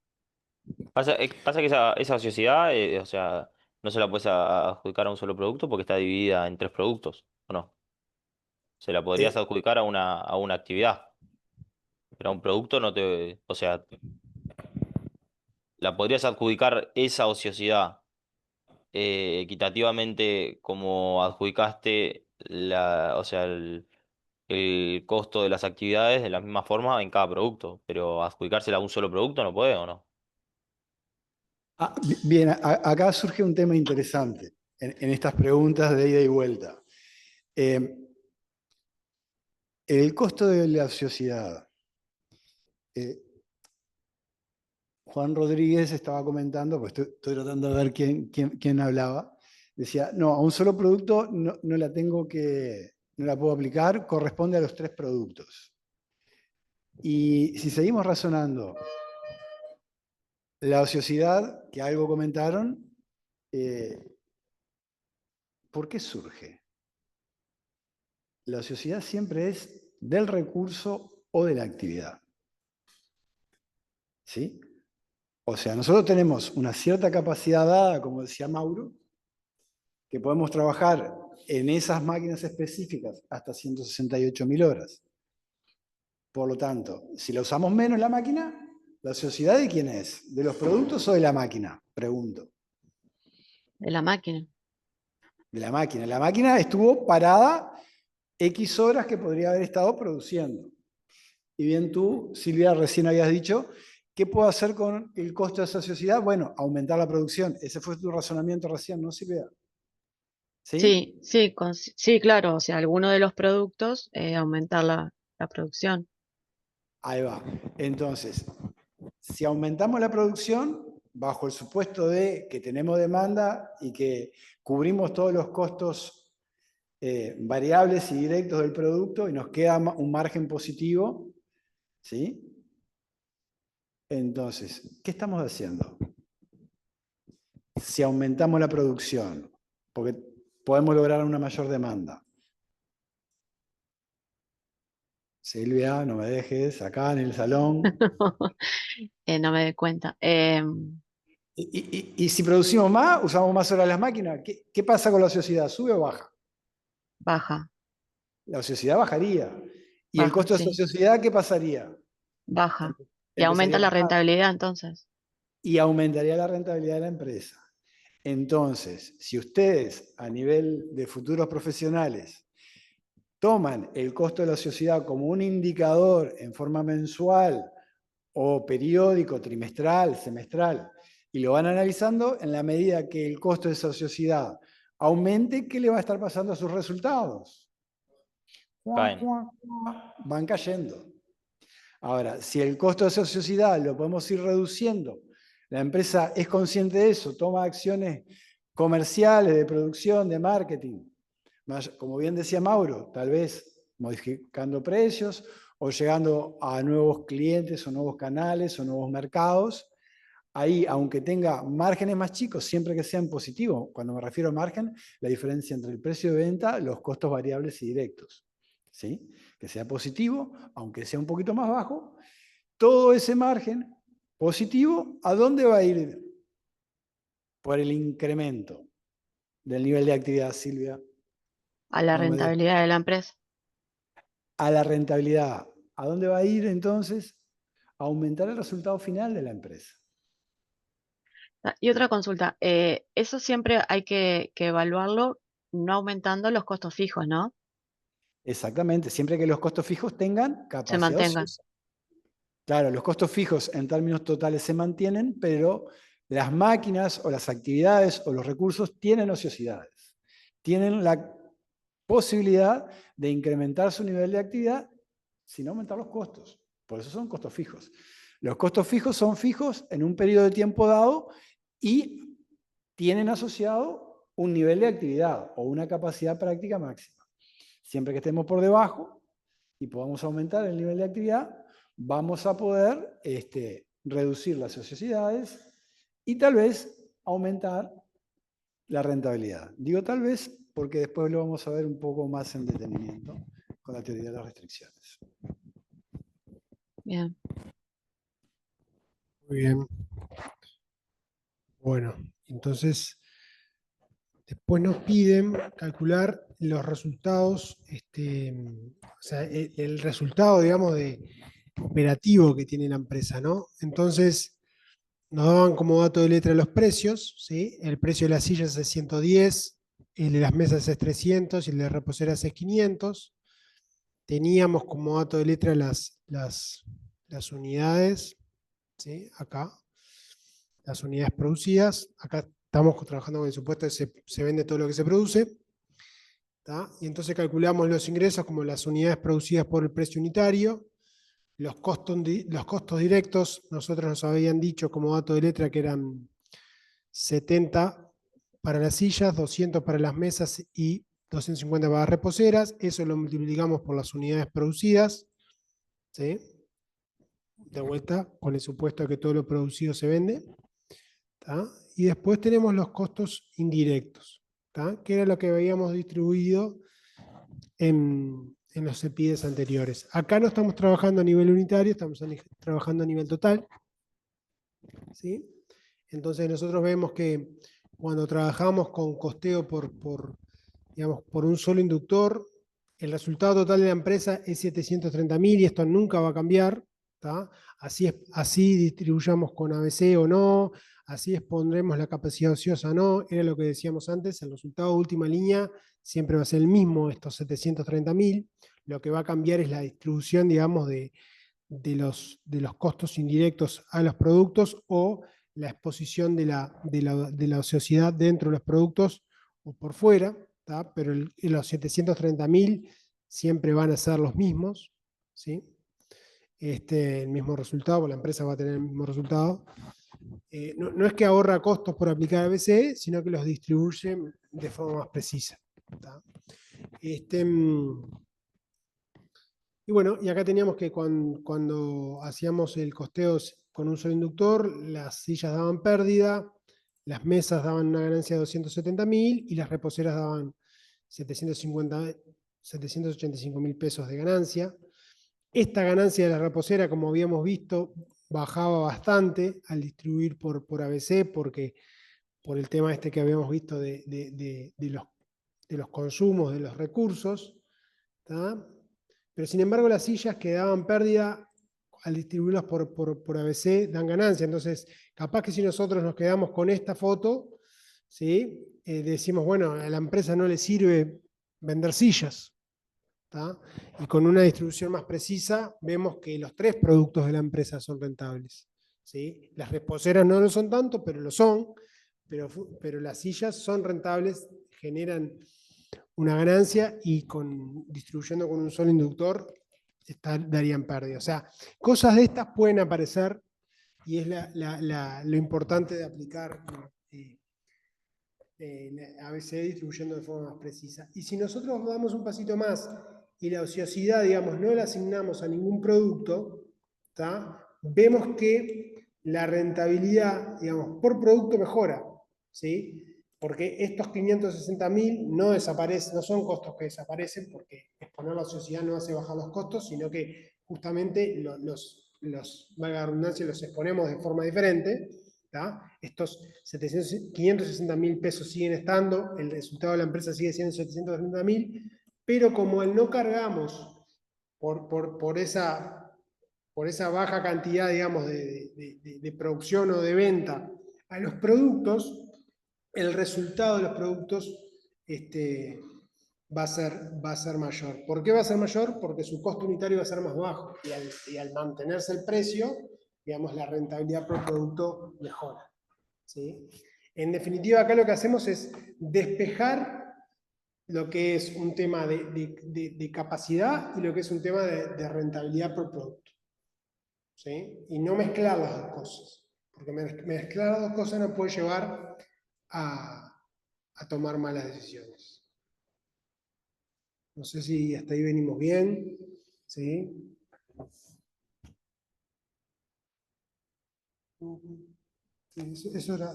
Pasa que esa sociedad, o sea, no se la puedes adjudicar a un solo producto porque está dividida en 3 productos, ¿o no? Se la podrías adjudicar a una actividad, pero a un producto no te... O sea, la podrías adjudicar esa ociosidad equitativamente como adjudicaste o sea, el costo de las actividades de la misma forma en cada producto, pero adjudicársela a un solo producto no puede, ¿o no? Bien, acá surge un tema interesante en estas preguntas de ida y vuelta. El costo de la ociosidad. Juan Rodríguez estaba comentando, pues estoy tratando de ver quién hablaba, decía, no, a un solo producto no la puedo aplicar, corresponde a los 3 productos. Y si seguimos razonando, la ociosidad, que algo comentaron, ¿por qué surge? La ociosidad siempre es del recurso o de la actividad. ¿Sí? O sea, nosotros tenemos una cierta capacidad dada, como decía Mauro, que podemos trabajar en esas máquinas específicas hasta 168.000 horas. Por lo tanto, si la usamos menos la máquina, ¿la ociosidad de quién es? ¿De los productos o de la máquina? Pregunto. De la máquina. De la máquina. La máquina estuvo parada X horas que podría haber estado produciendo. Y bien tú, Silvia, recién habías dicho, ¿qué puedo hacer con el costo de esa sociedad? Bueno, aumentar la producción. Ese fue tu razonamiento recién, ¿no, Silvia? ¿Sí? Sí, claro, o sea, alguno de los productos, aumentar la producción. Ahí va. Entonces, si aumentamos la producción, bajo el supuesto de que tenemos demanda y que cubrimos todos los costos variables y directos del producto y nos queda un margen positivo, ¿sí? Entonces, ¿qué estamos haciendo? Si aumentamos la producción, porque podemos lograr una mayor demanda. Silvia, no me dejes, acá en el salón. No me doy cuenta. Y si producimos más, usamos más horas las máquinas, ¿qué pasa con la ociosidad? ¿Sube o baja? Baja, La ociosidad bajaría. ¿Y el baja, costo de esa sí, ociosidad qué pasaría? baja. Y aumenta Empezaría a la bajar rentabilidad entonces. y aumentaría la rentabilidad de la empresa. Entonces, si ustedes a nivel de futuros profesionales toman el costo de la ociosidad como un indicador en forma mensual o periódico, trimestral, semestral, y lo van analizando, en la medida que el costo de esa ociosidad aumente, ¿qué le va a estar pasando a sus resultados? Caen. Van cayendo. Ahora, si el costo de esa sociedad lo podemos ir reduciendo, la empresa es consciente de eso, toma acciones comerciales, de producción, de marketing, como bien decía Mauro, tal vez modificando precios o llegando a nuevos clientes o nuevos canales o nuevos mercados. Ahí, aunque tenga márgenes más chicos, siempre que sean positivos, cuando me refiero a margen, la diferencia entre el precio de venta, los costos variables y directos. ¿sí? Que sea positivo, aunque sea un poquito más bajo. Todo ese margen positivo, ¿a dónde va a ir? Por el incremento del nivel de actividad, Silvia. A la No me des- rentabilidad de la empresa. A la rentabilidad. ¿A dónde va a ir entonces? A aumentar el resultado final de la empresa. Y otra consulta, eso siempre hay que evaluarlo no aumentando los costos fijos, ¿no? Exactamente, siempre que los costos fijos tengan Se capacidad mantengan. ociosa. Claro, los costos fijos en términos totales se mantienen, pero las máquinas o las actividades o los recursos tienen ociosidades. Tienen la posibilidad de incrementar su nivel de actividad sin aumentar los costos. Por eso son costos fijos. Los costos fijos son fijos en un periodo de tiempo dado y tienen asociado un nivel de actividad o una capacidad práctica máxima. Siempre que estemos por debajo y podamos aumentar el nivel de actividad, vamos a poder reducir las ociosidades y tal vez aumentar la rentabilidad. Digo tal vez porque después lo vamos a ver un poco más en detenimiento con la teoría de las restricciones. Bien. Muy bien. Bueno, entonces después nos piden calcular los resultados, o sea, el resultado, digamos, operativo que tiene la empresa, ¿no? Entonces, nos daban como dato de letra los precios, ¿sí? El precio de las sillas es 110, el de las mesas es 300 y el de reposeras es 500. Teníamos como dato de letra las unidades, ¿sí? Acá, las unidades producidas. Acá estamos trabajando con el supuesto de que se vende todo lo que se produce. ¿Tá? Y entonces calculamos los ingresos como las unidades producidas por el precio unitario. Los costos directos, nosotros nos habían dicho como dato de letra que eran 70 para las sillas, 200 para las mesas y 250 para las reposeras. Eso lo multiplicamos por las unidades producidas. ¿Sí? De vuelta, con el supuesto de que todo lo producido se vende. ¿Tá? Y después tenemos los costos indirectos, ¿tá? Que era lo que habíamos distribuido en los EPIDES anteriores. Acá no estamos trabajando a nivel unitario, estamos trabajando a nivel total. ¿Sí? Entonces nosotros vemos que cuando trabajamos con costeo digamos, por un solo inductor, el resultado total de la empresa es 730.000 y esto nunca va a cambiar. ¿Tá? Así distribuyamos con ABC o no, así expondremos la capacidad ociosa o no, era lo que decíamos antes, el resultado de última línea siempre va a ser el mismo, estos 730.000. Lo que va a cambiar es la distribución, digamos, de los costos indirectos a los productos o la exposición de la ociosidad dentro de los productos o por fuera, ¿tá? Pero los 730.000 siempre van a ser los mismos, ¿sí? El mismo resultado, la empresa va a tener el mismo resultado. No es que ahorra costos por aplicar ABC, sino que los distribuye de forma más precisa. ¿Tá? Y bueno, y acá teníamos que cuando hacíamos el costeo con un solo inductor, las sillas daban pérdida, las mesas daban una ganancia de 270.000 y las reposeras daban 785.000 pesos de ganancia. Esta ganancia de la reposera, como habíamos visto, bajaba bastante al distribuir por ABC, porque por el tema este que habíamos visto de los consumos, de los recursos. ¿Tá? Pero sin embargo las sillas que daban pérdida al distribuirlas por ABC dan ganancia. Entonces, capaz que si nosotros nos quedamos con esta foto, ¿sí? Decimos, bueno, a la empresa no le sirve vender sillas. ¿Tá? Y con una distribución más precisa vemos que los 3 productos de la empresa son rentables. ¿Sí? Las reposeras no lo son tanto, pero lo son. Pero las sillas son rentables, generan una ganancia y distribuyendo con un solo inductor darían pérdida. O sea, cosas de estas pueden aparecer y es lo importante de aplicar ABC distribuyendo de forma más precisa. Y si nosotros damos un pasito más y la ociosidad, digamos, no la asignamos a ningún producto, ¿tá? Vemos que la rentabilidad, digamos, por producto mejora. ¿Sí? porque estos 560.000 no desaparecen, no son costos que desaparecen, porque exponer la ociosidad no hace bajar los costos, sino que justamente valga la redundancia, los exponemos de forma diferente. ¿Tá? Estos 560.000 pesos siguen estando, el resultado de la empresa sigue siendo 730.000, pero como no cargamos por esa baja cantidad, digamos, de producción o de venta a los productos, el resultado de los productos va a ser mayor. ¿Por qué va a ser mayor? Porque su costo unitario va a ser más bajo y al mantenerse el precio, digamos, la rentabilidad por producto mejora. ¿Sí? En definitiva, acá lo que hacemos es despejar lo que es un tema de capacidad y lo que es un tema de rentabilidad por producto. ¿Sí? Y no mezclar las dos cosas. Porque mezclar las dos cosas nos puede llevar a tomar malas decisiones. No sé si hasta ahí venimos bien. ¿Sí? Eso era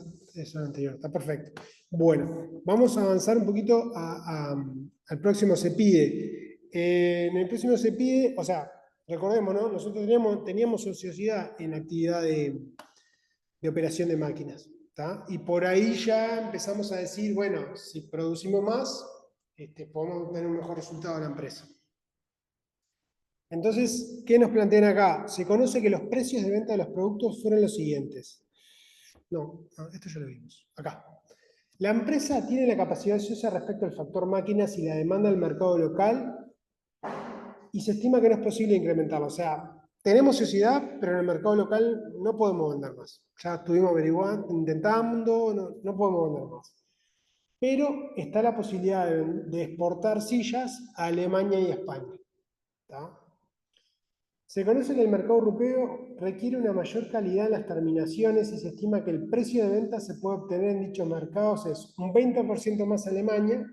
anterior, está perfecto. Bueno, vamos a avanzar un poquito al próximo CEPIDE. En el próximo CEPIDE, o sea, recordemos, ¿no? Nosotros teníamos ociosidad en actividad de operación de máquinas. ¿Tá? Y por ahí ya empezamos a decir, bueno, si producimos más, podemos tener un mejor resultado de la empresa. Entonces, ¿qué nos plantean acá? Se conoce que los precios de venta de los productos fueron los siguientes. No, esto ya lo vimos. Acá. La empresa tiene la capacidad ociosa respecto al factor máquinas y la demanda del mercado local y se estima que no es posible incrementarlo. O sea, tenemos ociosidad, pero en el mercado local no podemos vender más. Ya estuvimos averiguando, intentando, no podemos vender más. Pero está la posibilidad de exportar sillas a Alemania y a España. ¿Tá? Se conoce que el mercado europeo requiere una mayor calidad en las terminaciones y se estima que el precio de venta se puede obtener en dichos mercados es un 20% más en Alemania,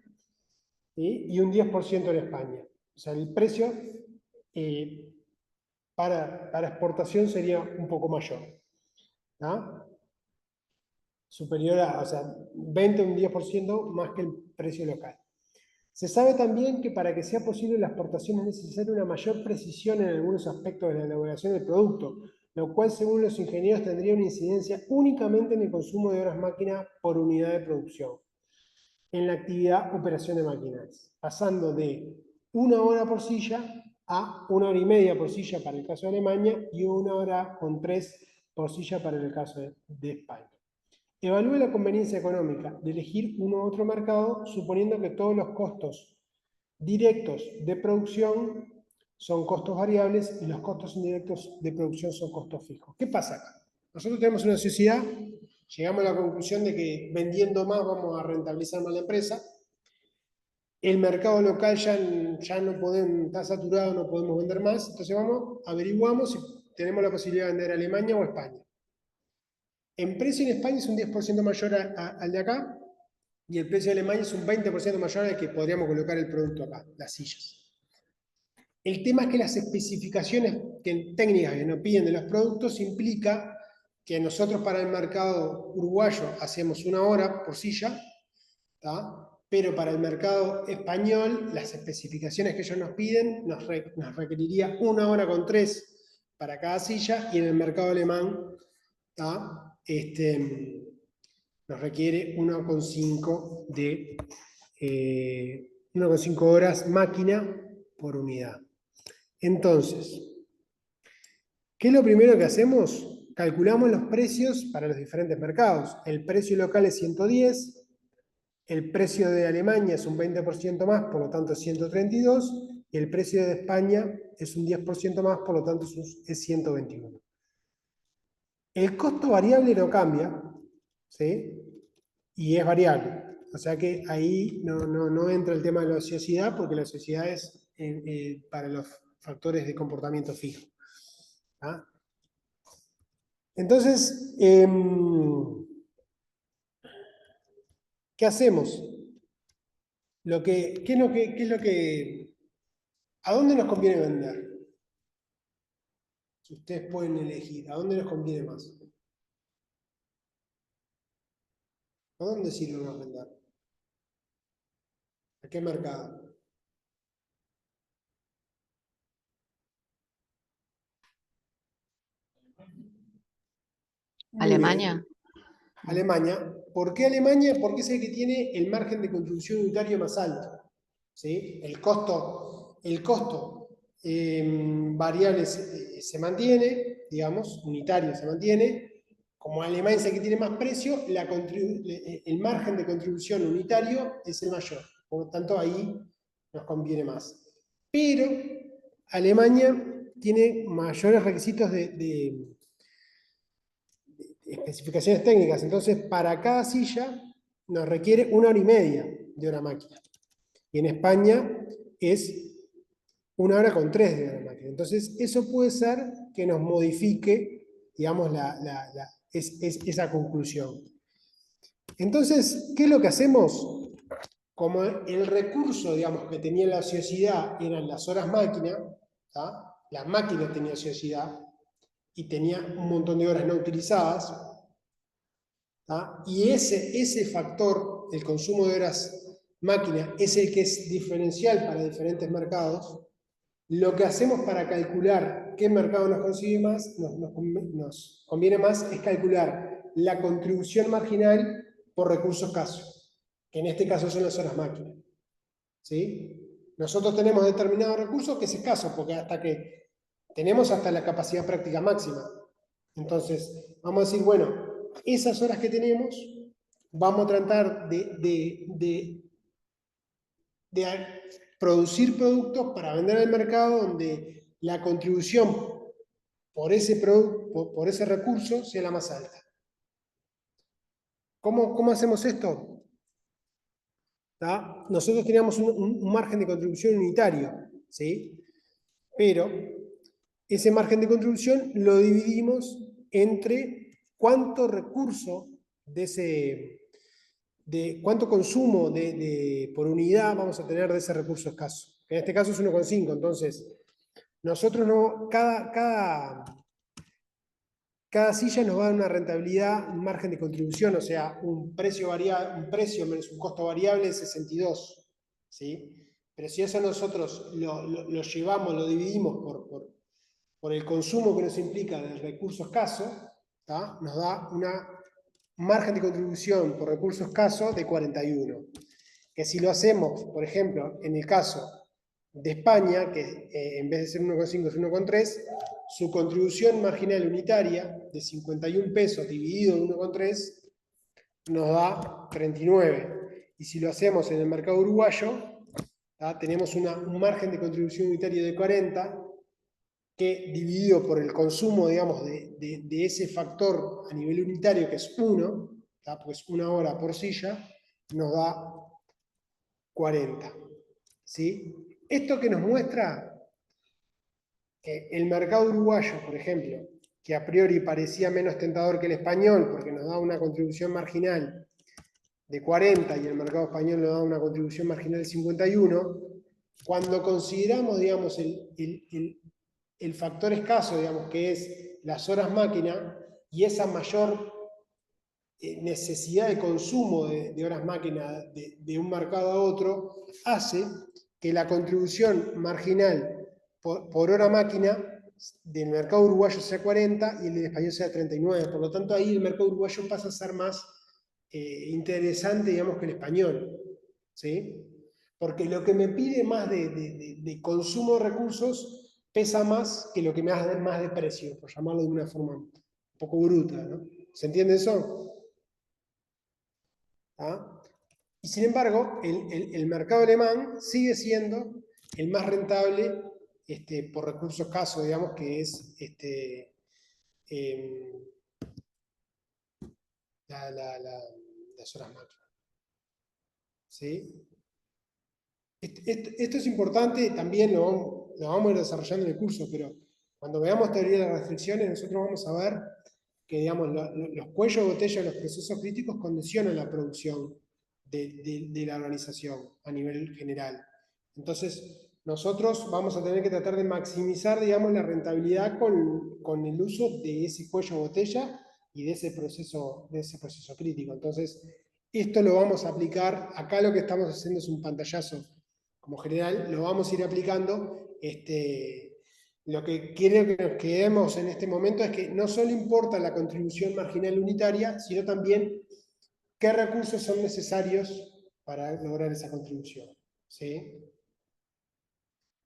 ¿sí? Y un 10% en España. O sea, el precio para exportación sería un poco mayor. ¿Tá? Superior o sea, 20 o un 10% más que el precio local. Se sabe también que para que sea posible la exportación es necesaria una mayor precisión en algunos aspectos de la elaboración del producto, lo cual según los ingenieros tendría una incidencia únicamente en el consumo de horas máquina por unidad de producción, en la actividad operación de máquinas, pasando de 1 hora por silla a 1 hora y media por silla para el caso de Alemania y 1 hora con 3 por silla para el caso de España. Evalúe la conveniencia económica de elegir uno u otro mercado, suponiendo que todos los costos directos de producción son costos variables y los costos indirectos de producción son costos fijos. ¿Qué pasa acá? Nosotros tenemos una sociedad, llegamos a la conclusión de que vendiendo más vamos a rentabilizar más la empresa. El mercado local ya no podemos, está saturado, no podemos vender más, entonces averiguamos si tenemos la posibilidad de vender a Alemania o a España. En precio en España es un 10% mayor al de acá, y el precio de Alemania es un 20% mayor al que podríamos colocar el producto acá, las sillas. El tema es que las especificaciones técnicas que nos piden de los productos implica que nosotros para el mercado uruguayo hacemos 1 hora por silla, ¿tá? Pero para el mercado español las especificaciones que ellos nos piden nos requeriría 1 hora con 3 para cada silla, y en el mercado alemán, ¿tá? Nos requiere 1,5 1,5 horas máquina por unidad. Entonces, ¿qué es lo primero que hacemos? Calculamos los precios para los diferentes mercados. El precio local es 110, el precio de Alemania es un 20% más, por lo tanto es 132, y el precio de España es un 10% más, por lo tanto es 121. El costo variable no cambia, ¿sí? Y es variable. O sea que ahí no entra el tema de la ociosidad, porque la ociosidad es para los factores de comportamiento fijo. ¿Ah? Entonces, ¿qué hacemos? ¿A dónde nos conviene vender? Si ustedes pueden elegir, ¿a dónde nos conviene más? ¿A dónde sirve más vender? ¿A qué mercado? Muy bien. Alemania. Alemania. ¿Por qué Alemania? Porque es el que tiene el margen de contribución unitario más alto. ¿Sí? El costo variable se mantiene, digamos, unitario se mantiene. Como Alemania es el que tiene más precio, el margen de contribución unitario es el mayor. Por lo tanto, ahí nos conviene más. Pero Alemania tiene mayores requisitos de especificaciones técnicas. Entonces, para cada silla nos requiere 1 hora y media de hora máquina. Y en España es 1 hora con 3 de hora máquina. Entonces, eso puede ser que nos modifique, digamos, esa conclusión. Entonces, ¿qué es lo que hacemos? Como el recurso, digamos, que tenía la ociosidad eran las horas máquina, ¿tá? La máquina tenía ociosidad y tenía un montón de horas no utilizadas, ¿tá? Y ese factor, el consumo de horas máquina, es el que es diferencial para diferentes mercados. Lo que hacemos para calcular qué mercado nos consigue más, nos conviene más, es calcular la contribución marginal por recurso escaso, que en este caso son las horas máquina. ¿Sí? Nosotros tenemos determinado recurso que es escaso, porque tenemos hasta la capacidad práctica máxima. Entonces, vamos a decir, bueno, esas horas que tenemos, vamos a tratar de producir productos para vender al mercado donde la contribución por ese producto, por ese recurso, sea la más alta. ¿Cómo hacemos esto? ¿Tá? Nosotros teníamos un margen de contribución unitario, ¿sí? Pero ese margen de contribución lo dividimos entre cuánto recurso cuánto consumo por unidad vamos a tener de ese recurso escaso. Que en este caso es 1,5. Entonces, nosotros cada silla nos va a dar una rentabilidad, un margen de contribución, o sea, un precio menos un costo variable de 62. ¿Sí? Pero si eso nosotros lo llevamos, lo dividimos por el consumo que nos implica del recurso escaso, ¿tá? Nos da un margen de contribución por recurso escaso de 41. Que si lo hacemos, por ejemplo, en el caso de España, que en vez de ser 1,5 es 1,3, su contribución marginal unitaria de 51 pesos dividido en 1,3 nos da 39. Y si lo hacemos en el mercado uruguayo, ¿tá? Tenemos un margen de contribución unitario de 40, que dividido por el consumo, digamos, de ese factor a nivel unitario, que es 1, ¿tá? Pues 1 hora por silla, nos da 40. ¿Sí? Esto que nos muestra que el mercado uruguayo, por ejemplo, que a priori parecía menos tentador que el español, porque nos da una contribución marginal de 40 y el mercado español nos da una contribución marginal de 51, cuando consideramos, digamos, el factor escaso, digamos, que es las horas máquina, y esa mayor necesidad de consumo de horas máquina de un mercado a otro, hace que la contribución marginal por hora máquina del mercado uruguayo sea 40 y el del español sea 39. Por lo tanto, ahí el mercado uruguayo pasa a ser más interesante, digamos, que el español. ¿Sí? Porque lo que me pide más de consumo de recursos pesa más que lo que me da más de precio, por llamarlo de una forma un poco bruta, ¿no? ¿Se entiende eso? ¿Ah? Y sin embargo, el mercado alemán sigue siendo el más rentable por recursos escasos, digamos, que es las horas máquinas. ¿Sí? Esto es importante, también lo vamos a ir desarrollando en el curso, pero cuando veamos teoría de las restricciones, nosotros vamos a ver que, digamos, los cuellos de botella de los procesos críticos condicionan la producción de la organización a nivel general. Entonces, nosotros vamos a tener que tratar de maximizar, digamos, la rentabilidad con el uso de ese cuello de botella y de ese proceso crítico. Entonces, esto lo vamos a aplicar, acá lo que estamos haciendo es un pantallazo como general, lo vamos a ir aplicando. Lo que quiero que nos quedemos en este momento es que no solo importa la contribución marginal unitaria, sino también qué recursos son necesarios para lograr esa contribución. ¿Sí?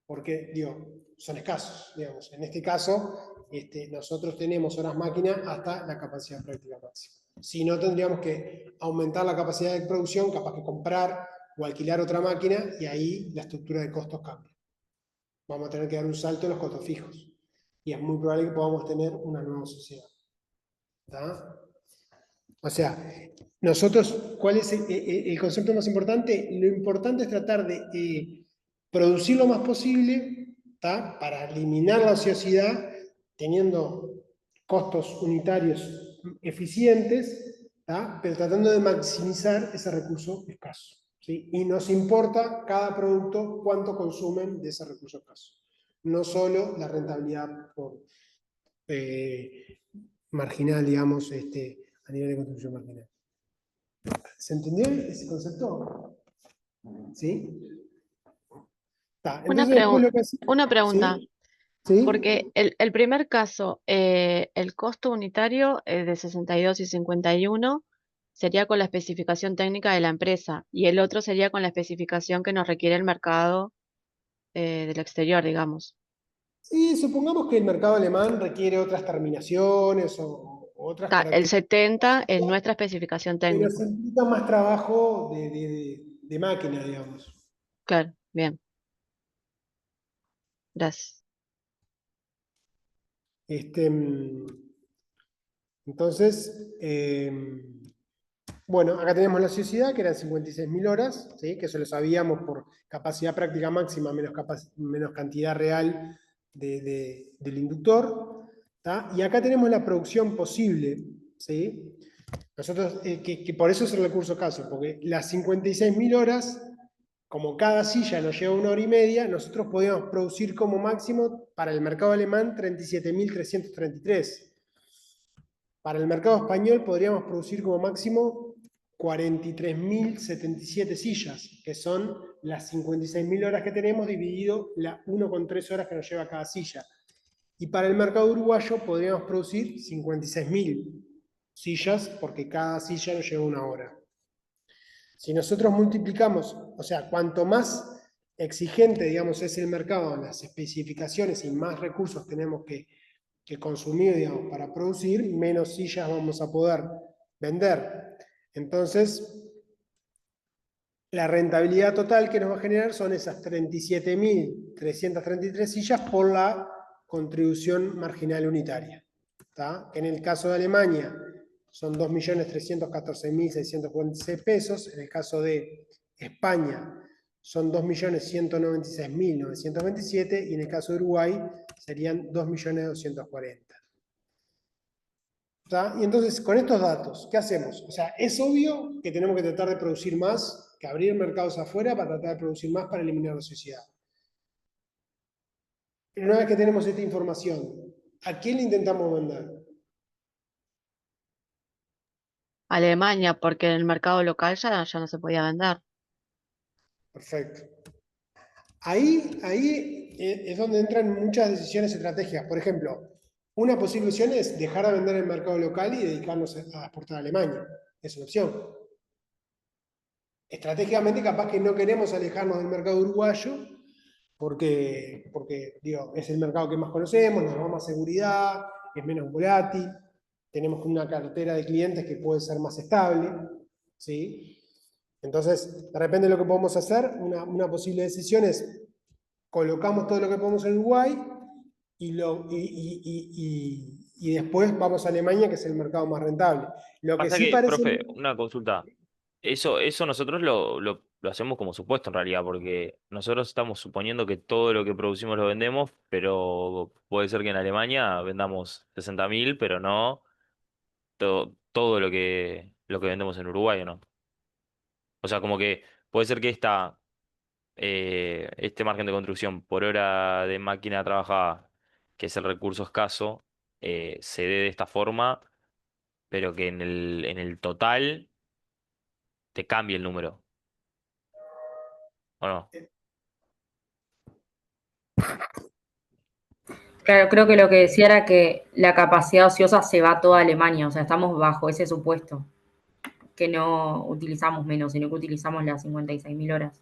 Porque, digo, son escasos, digamos. En este caso, nosotros tenemos horas máquina hasta la capacidad práctica máxima. Si no, tendríamos que aumentar la capacidad de producción, capaz que comprar o alquilar otra máquina, y ahí la estructura de costos cambia. Vamos a tener que dar un salto en los costos fijos. Y es muy probable que podamos tener una nueva sociedad. ¿Está? O sea, nosotros, ¿cuál es el concepto más importante? Lo importante es tratar de producir lo más posible, ¿tá? Para eliminar la ociosidad, teniendo costos unitarios eficientes, ¿tá? Pero tratando de maximizar ese recurso escaso. ¿Sí? Y nos importa cada producto cuánto consumen de ese recurso escaso. No solo la rentabilidad por, marginal, digamos, a nivel de construcción marginal. ¿Se entendió ese concepto? ¿Sí? Está. Una Entonces después lo que hace, una pregunta, ¿sí? ¿Sí? porque el primer caso, el costo unitario de 62 y 51 sería con la especificación técnica de la empresa y el otro sería con la especificación que nos requiere el mercado del exterior, digamos. Y supongamos que el mercado alemán requiere otras terminaciones o otras El características, 70 es nuestra especificación pero se técnica. implica más trabajo de máquina, digamos. Claro, bien, gracias. Entonces, bueno, acá tenemos la sociedad, que eran 56.000 horas, ¿sí? Que eso lo sabíamos por capacidad práctica máxima menos cantidad real del inductor. ¿Tá? Y acá tenemos la producción posible, ¿sí? Nosotros, que por eso es el recurso caso, porque las 56.000 horas, como cada silla nos lleva 1 hora y media, nosotros podíamos producir como máximo para el mercado alemán 37.333. Para el mercado español podríamos producir como máximo 43.077 sillas, que son las 56.000 horas que tenemos dividido la 1,3 horas que nos lleva cada silla. Y para el mercado uruguayo podríamos producir 56.000 sillas, porque cada silla nos lleva 1 hora. Si nosotros multiplicamos, o sea, cuanto más exigente, digamos, es el mercado en las especificaciones y más recursos tenemos que consumir, digamos, para producir, menos sillas vamos a poder vender. Entonces, la rentabilidad total que nos va a generar son esas 37.333 sillas por la contribución marginal unitaria. ¿Tá? En el caso de Alemania son 2.314.646 pesos, en el caso de España son 2.196.927 y en el caso de Uruguay serían 2.240.000. ¿Tá? Y entonces, con estos datos, ¿qué hacemos? O sea, es obvio que tenemos que tratar de producir más, que abrir mercados afuera para tratar de producir más para eliminar la sociedad. Pero una vez que tenemos esta información, ¿a quién le intentamos vender? Alemania, porque en el mercado local ya no se podía vender. Perfecto. Ahí es donde entran muchas decisiones estratégicas. Por ejemplo, una posible opción es dejar de vender en el mercado local y dedicarnos a exportar a Alemania. Es una opción. Estratégicamente, capaz que no queremos alejarnos del mercado uruguayo, porque digo, es el mercado que más conocemos, nos da más seguridad, es menos volátil, tenemos una cartera de clientes que puede ser más estable, ¿sí? Entonces, de repente lo que podemos hacer, una posible decisión es colocamos todo lo que podemos en Uruguay y después vamos a Alemania, que es el mercado más rentable. Lo que Pasa sí que, parece... profe, una consulta. Eso nosotros lo hacemos como supuesto en realidad, porque nosotros estamos suponiendo que todo lo que producimos lo vendemos, pero puede ser que en Alemania vendamos 60.000, pero no todo lo que vendemos en Uruguay, ¿o no? O sea, como que puede ser que este margen de construcción por hora de máquina trabajada, que es el recurso escaso, se dé de esta forma, pero que en el total te cambie el número. ¿O no? Claro, creo que lo que decía era que la capacidad ociosa se va a toda Alemania, o sea, estamos bajo ese supuesto, que no utilizamos menos, sino que utilizamos las 56.000 horas.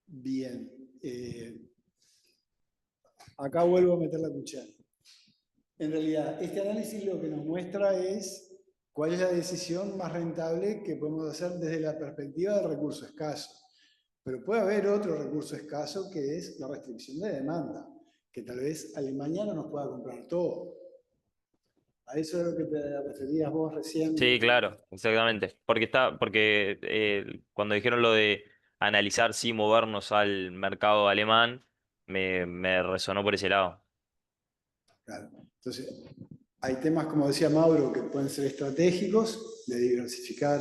Bien. Acá vuelvo a meter la cuchara. En realidad, este análisis lo que nos muestra es cuál es la decisión más rentable que podemos hacer desde la perspectiva del recurso escaso. Pero puede haber otro recurso escaso que es la restricción de demanda, que tal vez Alemania no nos pueda comprar todo. A eso es lo que te referías vos recién. Sí, claro, exactamente. Porque cuando dijeron lo de analizar si movernos al mercado alemán, me resonó por ese lado. Claro. Entonces, hay temas, como decía Mauro, que pueden ser estratégicos, de diversificar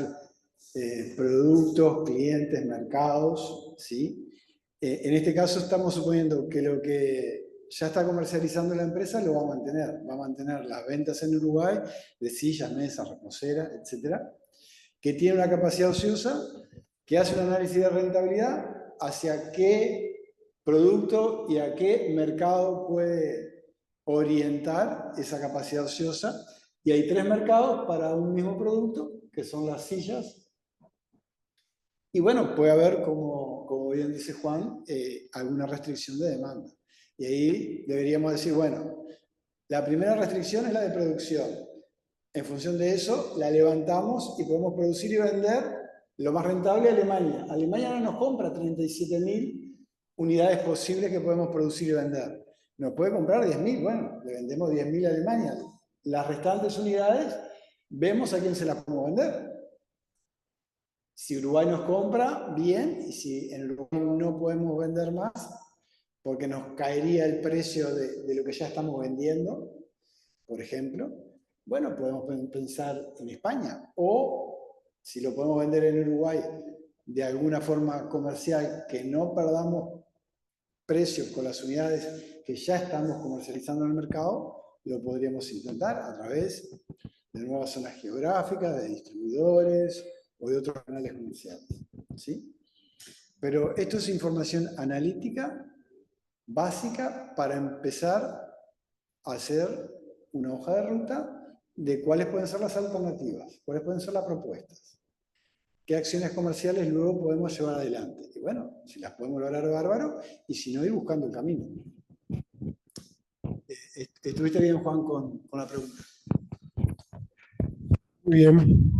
productos, clientes, mercados, ¿sí? En este caso estamos suponiendo que lo que ya está comercializando la empresa lo va a mantener las ventas en Uruguay de sillas, mesas, reposeras, etcétera, que tiene una capacidad ociosa, que hace un análisis de rentabilidad hacia qué producto y a qué mercado puede orientar esa capacidad ociosa. Y hay 3 mercados para un mismo producto, que son las sillas. Y bueno, puede haber, como bien dice Juan, alguna restricción de demanda. Y ahí deberíamos decir, bueno, la primera restricción es la de producción. En función de eso, la levantamos y podemos producir y vender lo más rentable a Alemania. Alemania no nos compra 37.000 unidades posibles que podemos producir y vender. Nos puede comprar 10.000, bueno, le vendemos 10.000 a Alemania. Las restantes unidades, vemos a quién se las podemos vender. Si Uruguay nos compra, bien, y si en Uruguay no podemos vender más, porque nos caería el precio de lo que ya estamos vendiendo, por ejemplo, bueno, podemos pensar en España. O si lo podemos vender en Uruguay de alguna forma comercial, que no perdamos precios con las unidades que ya estamos comercializando en el mercado, lo podríamos intentar a través de nuevas zonas geográficas, de distribuidores o de otros canales comerciales. ¿Sí? Pero esto es información analítica básica para empezar a hacer una hoja de ruta de cuáles pueden ser las alternativas, cuáles pueden ser las propuestas, qué acciones comerciales luego podemos llevar adelante. Y bueno, si las podemos lograr, bárbaro, y si no, ir buscando el camino. ¿Estuviste bien, Juan, con la pregunta? Muy bien.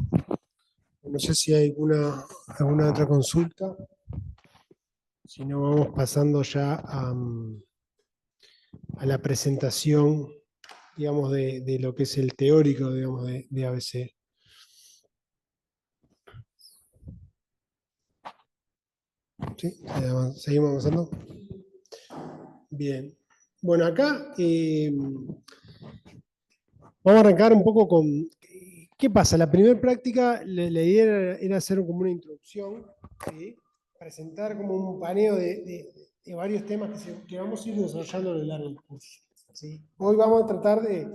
No sé si hay alguna otra consulta. Si no, vamos pasando ya a la presentación, digamos, de lo que es el teórico, digamos, de ABC. ¿Sí? ¿Seguimos avanzando? Bien. Bueno, acá vamos a arrancar un poco con... ¿Qué pasa? La primera práctica, la idea era hacer como una introducción, ¿sí? Presentar como un paneo de varios temas que vamos a ir desarrollando a lo largo del curso, ¿sí? Hoy vamos a tratar de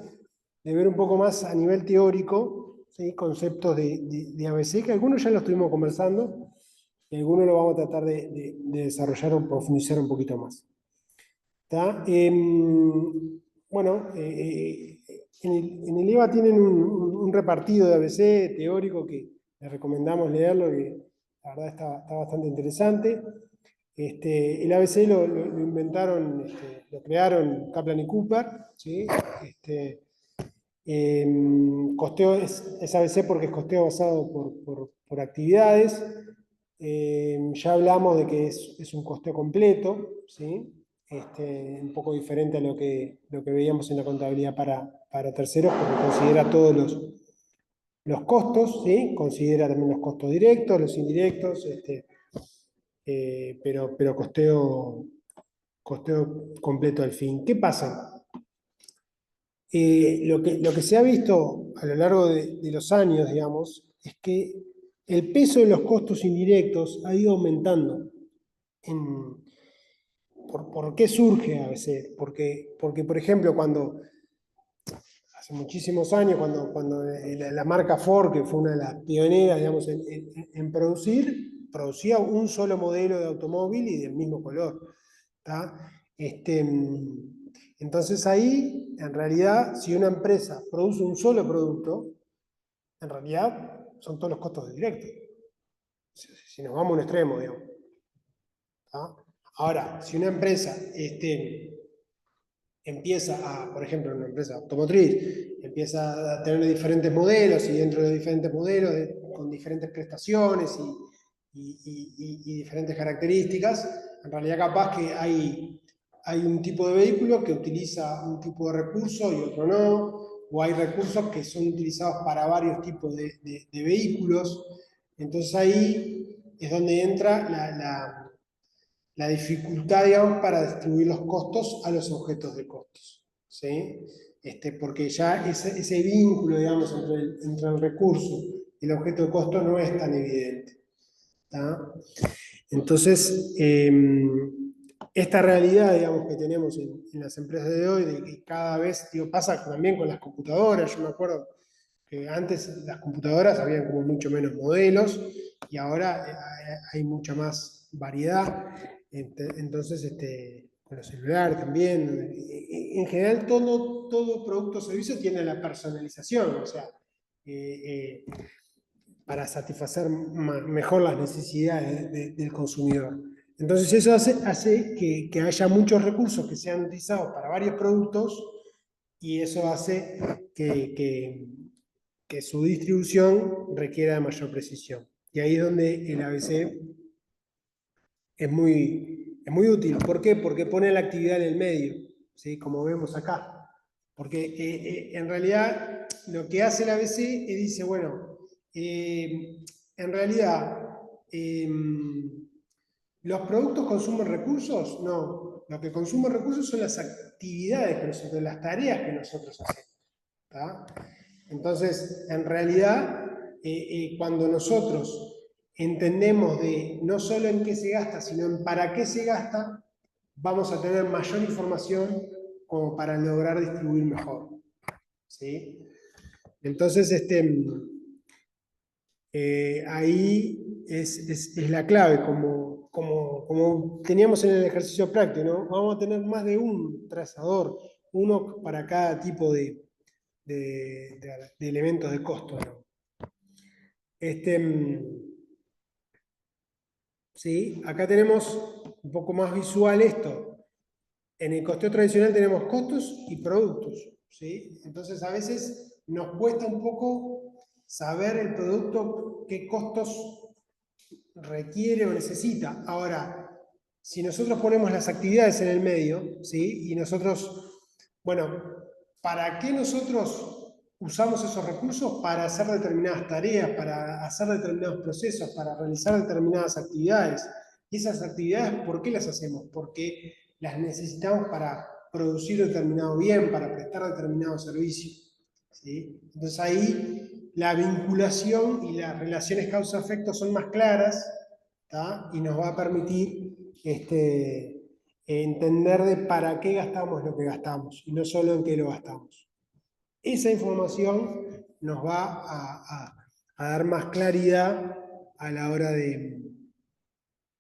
ver un poco más a nivel teórico, ¿sí? Conceptos de ABC, que algunos ya los estuvimos conversando, y algunos lo vamos a tratar de desarrollar o profundizar un poquito más. ¿Está? Bueno, en el IVA tienen un repartido de ABC teórico que les recomendamos leerlo, que la verdad está bastante interesante. El ABC lo inventaron, lo crearon Kaplan y Cooper, ¿sí? Costeo es ABC porque es costeo basado por actividades. Ya hablamos de que es un costeo completo, ¿sí? Un poco diferente a lo que veíamos en la contabilidad para terceros, porque considera todos los costos, ¿sí? Considera también los costos directos, los indirectos, pero costeo completo al fin. ¿Qué pasa? Lo que se ha visto a lo largo de los años, digamos, es que el peso de los costos indirectos ha ido aumentando. ¿Por qué surge a veces? Porque, por ejemplo, cuando hace muchísimos años, cuando la marca Ford, que fue una de las pioneras, digamos, en producir, producía un solo modelo de automóvil y del mismo color. ¿Tá? Entonces ahí, en realidad, si una empresa produce un solo producto, en realidad son todos los costos directos. Si nos vamos a un extremo, digamos. ¿Tá? Ahora, si una empresa empieza a, por ejemplo, una empresa automotriz, empieza a tener diferentes modelos y dentro de diferentes modelos con diferentes prestaciones y diferentes características, en realidad capaz que hay un tipo de vehículo que utiliza un tipo de recurso y otro no, o hay recursos que son utilizados para varios tipos de vehículos. Entonces ahí es donde entra la dificultad, digamos, para distribuir los costos a los objetos de costos, ¿sí? Porque ya ese vínculo, digamos, entre el recurso y el objeto de costo no es tan evidente. ¿Tá? Entonces, esta realidad, digamos, que tenemos en las empresas de hoy, de que cada vez, digo, pasa también con las computadoras. Yo me acuerdo que antes las computadoras habían como mucho menos modelos y ahora hay mucha más variedad. Entonces, con los celulares también. En general, todo producto o servicio tiene la personalización, o sea, para satisfacer mejor las necesidades del consumidor. Entonces eso hace que haya muchos recursos que sean utilizados para varios productos y eso hace que su distribución requiera de mayor precisión. Y ahí es donde el ABC es muy útil. ¿Por qué? Porque pone la actividad en el medio, ¿sí? Como vemos acá. Porque en realidad lo que hace el ABC es dice, bueno, en realidad, ¿los productos consumen recursos? No. Lo que consume recursos son las actividades que nosotros, las tareas que nosotros hacemos. ¿Tá? Entonces, en realidad, cuando nosotros entendemos de no solo en qué se gasta, sino en para qué se gasta, vamos a tener mayor información como para lograr distribuir mejor. ¿Sí? Entonces, ahí es la clave, como teníamos en el ejercicio práctico, ¿no? Vamos a tener más de un trazador, uno para cada tipo de elementos de costo, ¿no? ¿Sí? Acá tenemos un poco más visual esto. En el costeo tradicional tenemos costos y productos, ¿sí? Entonces a veces nos cuesta un poco saber el producto qué costos requiere o necesita. Ahora, si nosotros ponemos las actividades en el medio, ¿sí? Y nosotros, bueno, ¿para qué nosotros usamos esos recursos? Para hacer determinadas tareas, para hacer determinados procesos, para realizar determinadas actividades. Y esas actividades, ¿por qué las hacemos? Porque las necesitamos para producir determinado bien, para prestar determinado servicio, ¿sí? Entonces ahí la vinculación y las relaciones causa-efecto son más claras, ¿tá? Y nos va a permitir entender de para qué gastamos lo que gastamos y no solo en qué lo gastamos. Esa información nos va a dar más claridad a la hora de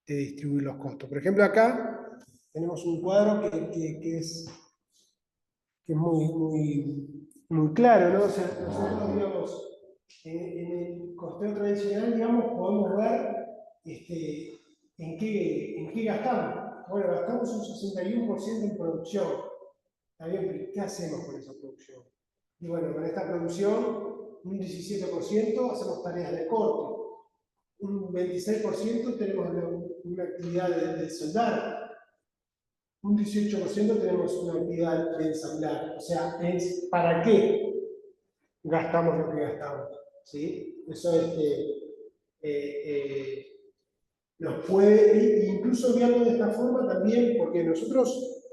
distribuir los costos. Por ejemplo, acá tenemos un cuadro que es muy claro, ¿no? O sea, nosotros, digamos, en el costeo tradicional, digamos, podemos ver en qué gastamos. Bueno, gastamos un 61% en producción. ¿Está bien? Pero ¿qué hacemos con esa producción? Y bueno, con esta producción, un 17% hacemos tareas de corte. Un 26% tenemos una actividad de soldar. Un 18% tenemos una actividad de ensamblar. O sea, es ¿para qué gastamos lo que gastamos? ¿Sí? Eso nos puede, incluso viendo de esta forma también, porque nosotros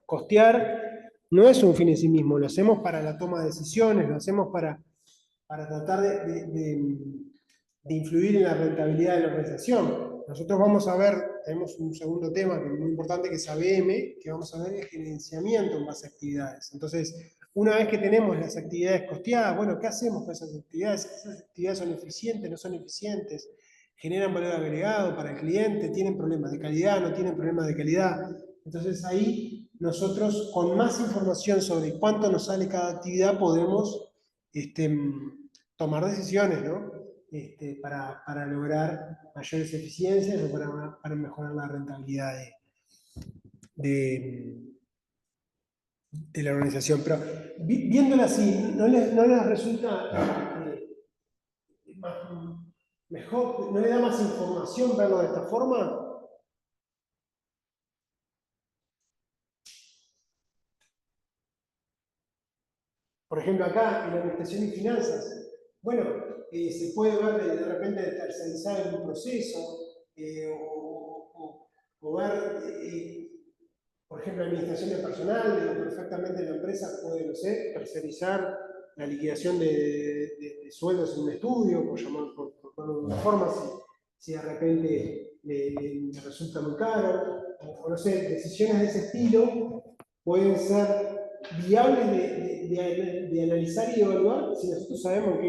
costear no es un fin en sí mismo, lo hacemos para la toma de decisiones, lo hacemos para tratar de influir en la rentabilidad de la organización. Nosotros vamos a ver, tenemos un segundo tema que es muy importante, que es ABM, que vamos a ver el gerenciamiento en base a actividades. Entonces, una vez que tenemos las actividades costeadas, bueno, ¿qué hacemos con esas actividades? ¿Esas actividades son eficientes, no son eficientes? ¿Generan valor agregado para el cliente? ¿Tienen problemas de calidad? ¿No tienen problemas de calidad? Entonces ahí nosotros, con más información sobre cuánto nos sale cada actividad, podemos tomar decisiones, ¿no? Para lograr mayores eficiencias o para mejorar la rentabilidad de la organización. Pero viéndola así, ¿no les resulta mejor, no le da más información verlo de esta forma? Por ejemplo, acá en la administración y finanzas, bueno, se puede ver de repente tercerizar un proceso, o ver, por ejemplo, administración de personal, perfectamente la empresa puede, no sé, tercerizar la liquidación de sueldos en un estudio, por llamarlo de alguna forma, si de repente le resulta muy caro, o no sé, decisiones de ese estilo pueden ser viables de analizar y evaluar si nosotros sabemos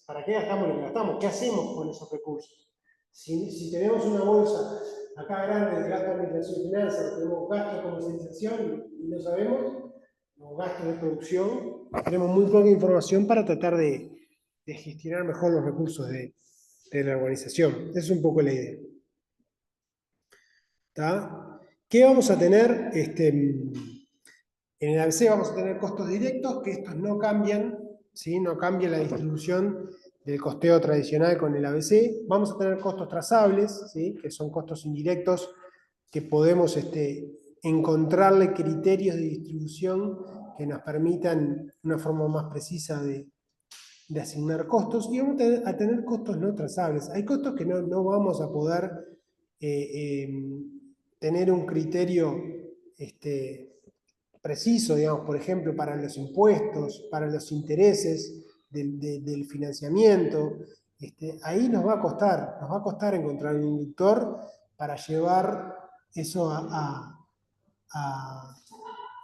para qué gastamos lo que gastamos, qué hacemos con esos recursos. Si tenemos una bolsa acá grande de gasto de administración y finanzas, tenemos gastos de comercialización y no sabemos, los gastos de producción, tenemos muy poca información para tratar de gestionar mejor los recursos de la organización. Esa es un poco la idea. ¿Está? ¿Qué vamos a tener? En el ABC vamos a tener costos directos, que estos no cambian, ¿sí? No cambia la distribución del costeo tradicional con el ABC. Vamos a tener costos trazables, ¿sí? Que son costos indirectos que podemos encontrarle criterios de distribución que nos permitan una forma más precisa de asignar costos. Y vamos a tener costos no trazables. Hay costos que no vamos a poder tener un criterio preciso, digamos, por ejemplo, para los impuestos, para los intereses del financiamiento. Ahí nos va a costar encontrar un inductor para llevar eso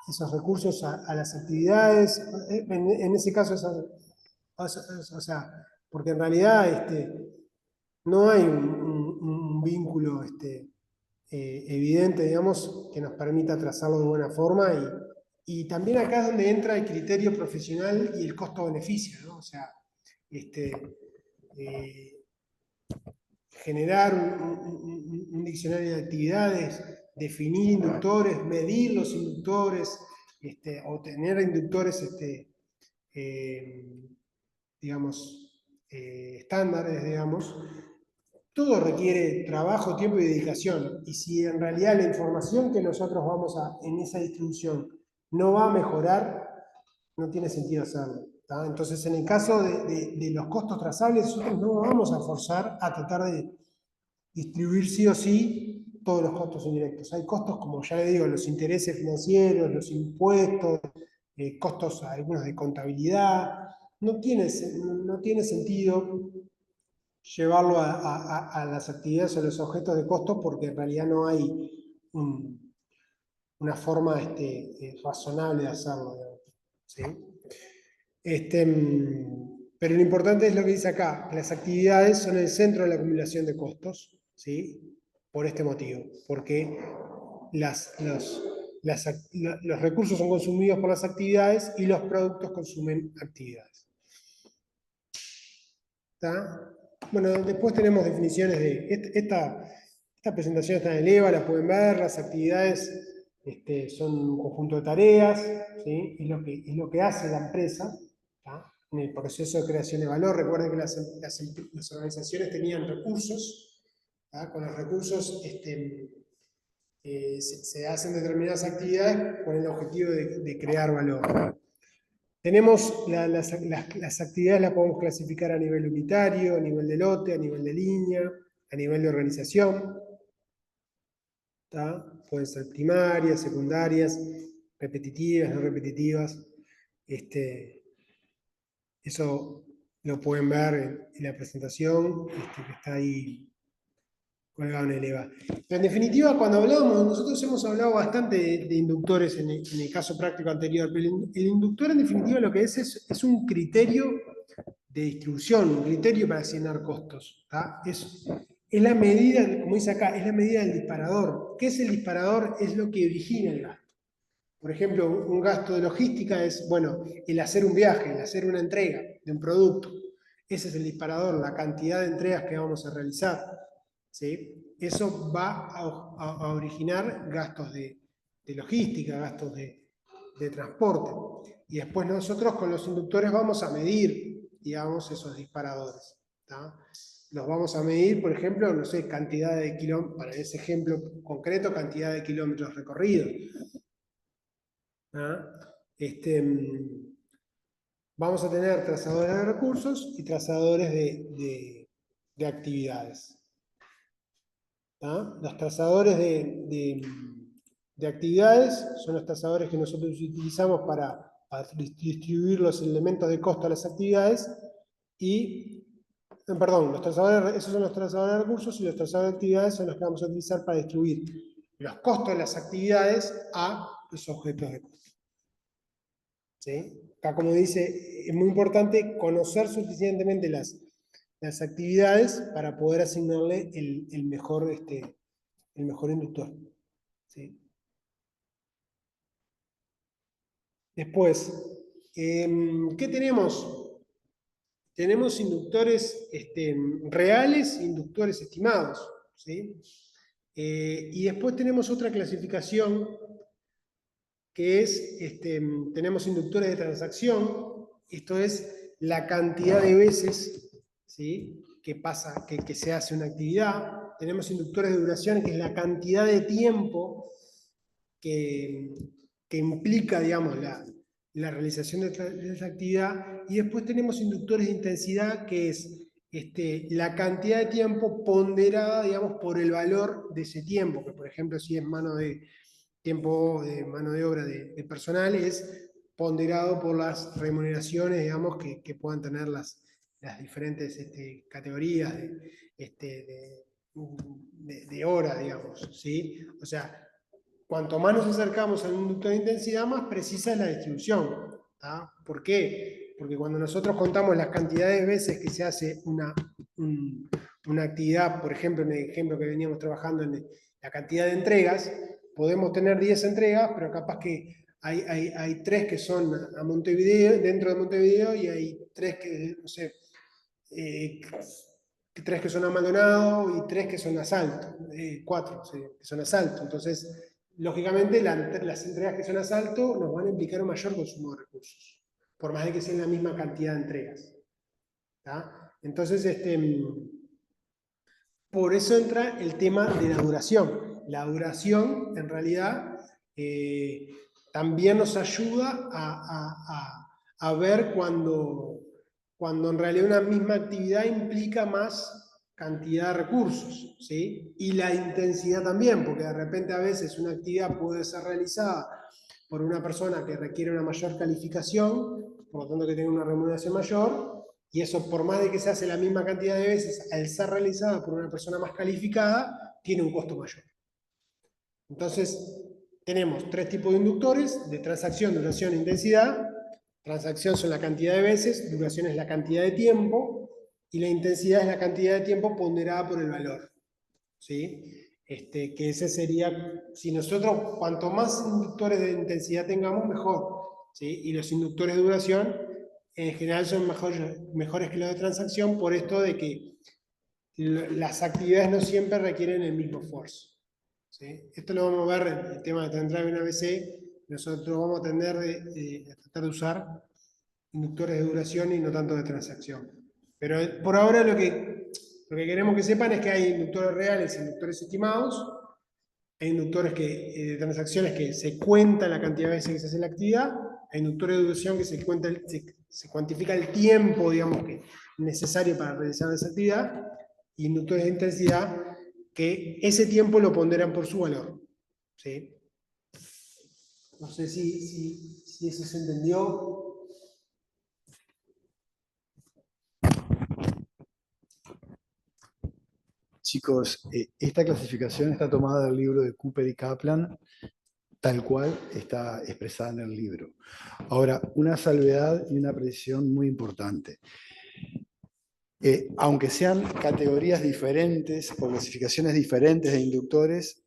esos recursos a las actividades. En ese caso, o sea, porque en realidad no hay un vínculo evidente, digamos, que nos permita trazarlo de buena forma, y también acá es donde entra el criterio profesional y el costo-beneficio, ¿no? O sea, generar un diccionario de actividades, definir inductores, medir los inductores, o tener inductores, digamos, estándares, digamos. Todo requiere trabajo, tiempo y dedicación. Y si en realidad la información que nosotros vamos en esa distribución no va a mejorar, no tiene sentido hacerlo. ¿Tá? Entonces, en el caso de los costos trazables, nosotros no vamos a forzar a tratar de distribuir sí o sí todos los costos indirectos. Hay costos, como ya le digo, los intereses financieros, los impuestos, costos algunos de contabilidad. No tiene sentido llevarlo a las actividades o los objetos de costo, porque en realidad no hay una forma razonable de hacerlo. ¿Sí? Pero lo importante es lo que dice acá: las actividades son el centro de la acumulación de costos, ¿sí? Por este motivo, porque los recursos son consumidos por las actividades y los productos consumen actividades. ¿Está? Bueno, después tenemos definiciones de... Esta presentación está en el EVA, la pueden ver. Las actividades son un conjunto de tareas, ¿sí? Es lo que hace la empresa, ¿tá? En el proceso de creación de valor. Recuerden que las organizaciones tenían recursos, ¿tá? Con los recursos se hacen determinadas actividades con el objetivo de crear valor. Tenemos las actividades, las podemos clasificar a nivel unitario, a nivel de lote, a nivel de línea, a nivel de organización. ¿Tá? Pueden ser primarias, secundarias, repetitivas, no repetitivas. Eso lo pueden ver en la presentación, que está ahí colgado en el EVA. Pero en definitiva, cuando hablábamos, nosotros hemos hablado bastante de inductores en el caso práctico anterior, pero el inductor en definitiva lo que es un criterio de distribución, un criterio para asignar costos. ¿Tá? Es la medida, como dice acá, es la medida del disparador. ¿Qué es el disparador? Es lo que origina el gasto. Por ejemplo, un gasto de logística es, bueno, el hacer un viaje, el hacer una entrega de un producto. Ese es el disparador, la cantidad de entregas que vamos a realizar. ¿Sí? Eso va a originar gastos de logística, gastos de transporte. Y después nosotros con los inductores vamos a medir, digamos, esos disparadores. ¿Tá? Los vamos a medir, por ejemplo, no sé, cantidad de kilómetros, para ese ejemplo concreto, cantidad de kilómetros recorridos. ¿Ah? Vamos a tener trazadores de recursos y trazadores de actividades. ¿Ah? Los trazadores de actividades son los trazadores que nosotros utilizamos para distribuir los elementos de costo a las actividades y, perdón, esos son los trazadores de recursos y los trazadores de actividades son los que vamos a utilizar para distribuir los costos de las actividades a los objetos de costo. ¿Sí? Acá, como dice, es muy importante conocer suficientemente las actividades para poder asignarle el mejor inductor. ¿Sí? Después, ¿qué tenemos? Tenemos inductores reales e inductores estimados. ¿Sí? Y después tenemos otra clasificación que es, tenemos inductores de transacción, esto es la cantidad de veces, ¿sí?, que se hace una actividad. Tenemos inductores de duración, que es la cantidad de tiempo que implica, digamos, la realización de esa actividad. Y después tenemos inductores de intensidad, que es la cantidad de tiempo ponderada, digamos, por el valor de ese tiempo, que por ejemplo si es tiempo de mano de obra de personal, es ponderado por las remuneraciones, digamos, que puedan tener las diferentes categorías de horas, digamos, ¿sí? O sea, cuanto más nos acercamos al inductor de intensidad, más precisa es la distribución. ¿Tá? ¿Por qué? Porque cuando nosotros contamos las cantidades de veces que se hace una actividad, por ejemplo, en el ejemplo que veníamos trabajando en la cantidad de entregas, podemos tener 10 entregas, pero capaz que hay 3 que son a Montevideo, dentro de Montevideo, y hay 3 que, no sé, 3 que son a Maldonado y 3 que son a Salto, 4 ¿sí?, que son a Salto. Entonces, lógicamente, las entregas que son a Salto nos van a implicar un mayor consumo de recursos, por más de que sean la misma cantidad de entregas. ¿Tá? Entonces, por eso entra el tema de la duración. La duración, en realidad, también nos ayuda a ver cuando en realidad una misma actividad implica más cantidad de recursos, ¿sí? Y la intensidad también, porque de repente a veces una actividad puede ser realizada por una persona que requiere una mayor calificación, por lo tanto que tenga una remuneración mayor, y eso, por más de que se hace la misma cantidad de veces, al ser realizada por una persona más calificada, tiene un costo mayor. Entonces, tenemos 3 tipos de inductores: de transacción, duración e intensidad. Transacción son la cantidad de veces, duración es la cantidad de tiempo, y la intensidad es la cantidad de tiempo ponderada por el valor. ¿Sí? Que ese sería, si nosotros, cuanto más inductores de intensidad tengamos, mejor. ¿Sí? Y los inductores de duración, en general, son mejores que los de transacción, por esto de que las actividades no siempre requieren el mismo esfuerzo. ¿Sí? Esto lo vamos a ver en el tema de entrar en ABC. Nosotros vamos a tender a tratar de usar inductores de duración y no tanto de transacción. Pero por ahora lo que queremos que sepan es que hay inductores reales e inductores estimados. Hay inductores de transacciones que se cuenta la cantidad de veces que se hace la actividad. Hay inductores de duración que se cuantifica el tiempo, digamos, que necesario para realizar esa actividad. Y inductores de intensidad que ese tiempo lo ponderan por su valor. ¿Sí? No sé si eso se entendió. Chicos, esta clasificación está tomada del libro de Cooper y Kaplan, tal cual está expresada en el libro. Ahora, una salvedad y una precisión muy importante. Aunque sean categorías diferentes o clasificaciones diferentes de inductores,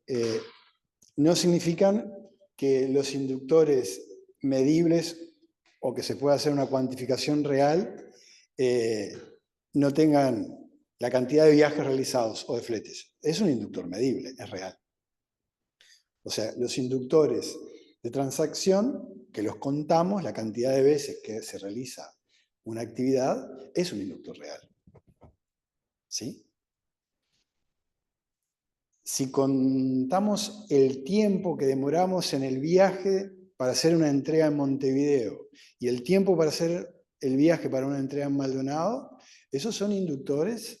no significan que los inductores medibles o que se pueda hacer una cuantificación real no tengan la cantidad de viajes realizados o de fletes. Es un inductor medible, es real. O sea, los inductores de transacción, que los contamos, la cantidad de veces que se realiza una actividad, es un inductor real. ¿Sí? Si contamos el tiempo que demoramos en el viaje para hacer una entrega en Montevideo y el tiempo para hacer el viaje para una entrega en Maldonado, esos son inductores,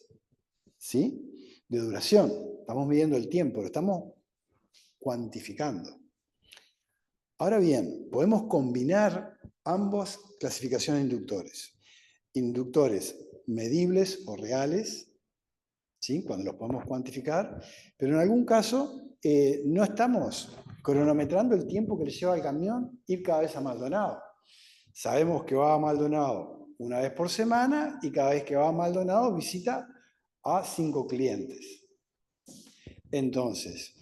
¿sí?, de duración. Estamos midiendo el tiempo, lo estamos cuantificando. Ahora bien, podemos combinar ambas clasificaciones de inductores. Inductores medibles o reales, ¿sí?, cuando los podemos cuantificar, pero en algún caso no estamos cronometrando el tiempo que le lleva al camión ir cada vez a Maldonado. Sabemos que va a Maldonado una vez por semana y cada vez que va a Maldonado visita a 5 clientes. Entonces,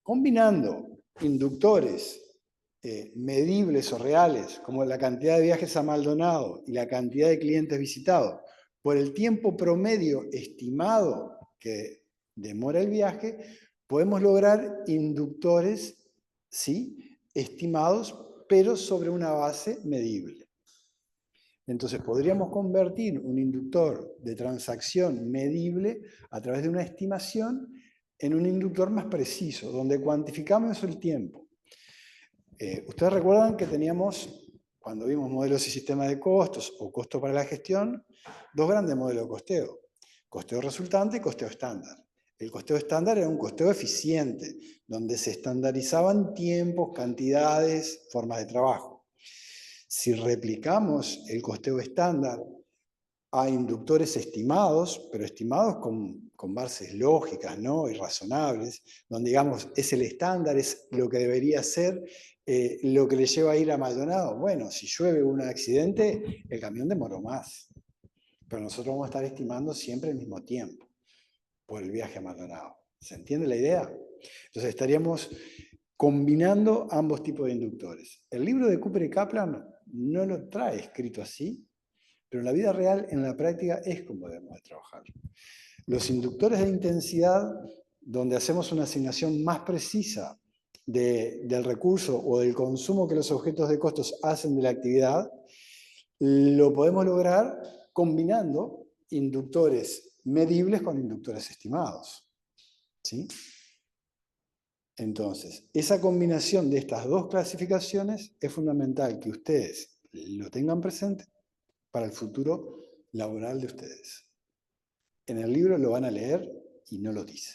combinando inductores medibles o reales, como la cantidad de viajes a Maldonado y la cantidad de clientes visitados, por el tiempo promedio estimado que demora el viaje, podemos lograr inductores, ¿sí?, estimados, pero sobre una base medible. Entonces podríamos convertir un inductor de transacción medible a través de una estimación en un inductor más preciso, donde cuantificamos el tiempo. Ustedes recuerdan que teníamos, cuando vimos modelos y sistemas de costos o costo para la gestión, dos grandes modelos de costeo: costeo resultante y costeo estándar. El costeo estándar era un costeo eficiente, donde se estandarizaban tiempos, cantidades, formas de trabajo. Si replicamos el costeo estándar a inductores estimados, pero estimados con bases lógicas, ¿no?, y razonables, donde digamos es el estándar, es lo que debería ser, lo que le lleva a ir a Maldonado. Bueno, si llueve un accidente, el camión demoró más, pero nosotros vamos a estar estimando siempre el mismo tiempo por el viaje a Maldonado. ¿Se entiende la idea? Entonces estaríamos combinando ambos tipos de inductores. El libro de Cooper y Kaplan no lo trae escrito así, pero en la vida real, en la práctica, es como debemos de trabajar. Los inductores de intensidad, donde hacemos una asignación más precisa del recurso o del consumo que los objetos de costos hacen de la actividad, lo podemos lograr combinando inductores medibles con inductores estimados. ¿Sí? Entonces, esa combinación de estas dos clasificaciones es fundamental que ustedes lo tengan presente para el futuro laboral de ustedes. En el libro lo van a leer y no lo dice.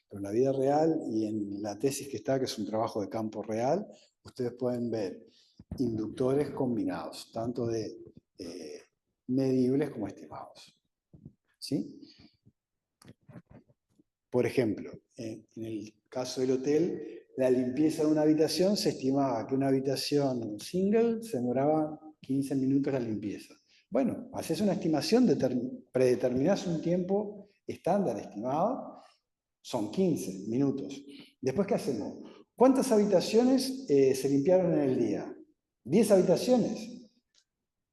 Pero en la vida real y en la tesis que está, que es un trabajo de campo real, ustedes pueden ver inductores combinados, tanto de medibles como estimados. ¿Sí? Por ejemplo, en el caso del hotel, la limpieza de una habitación, se estimaba que una habitación single se demoraba 15 minutos la limpieza. Bueno, haces una estimación, predeterminás un tiempo estándar estimado, son 15 minutos. Después, ¿qué hacemos? ¿Cuántas habitaciones se limpiaron en el día? 10 habitaciones.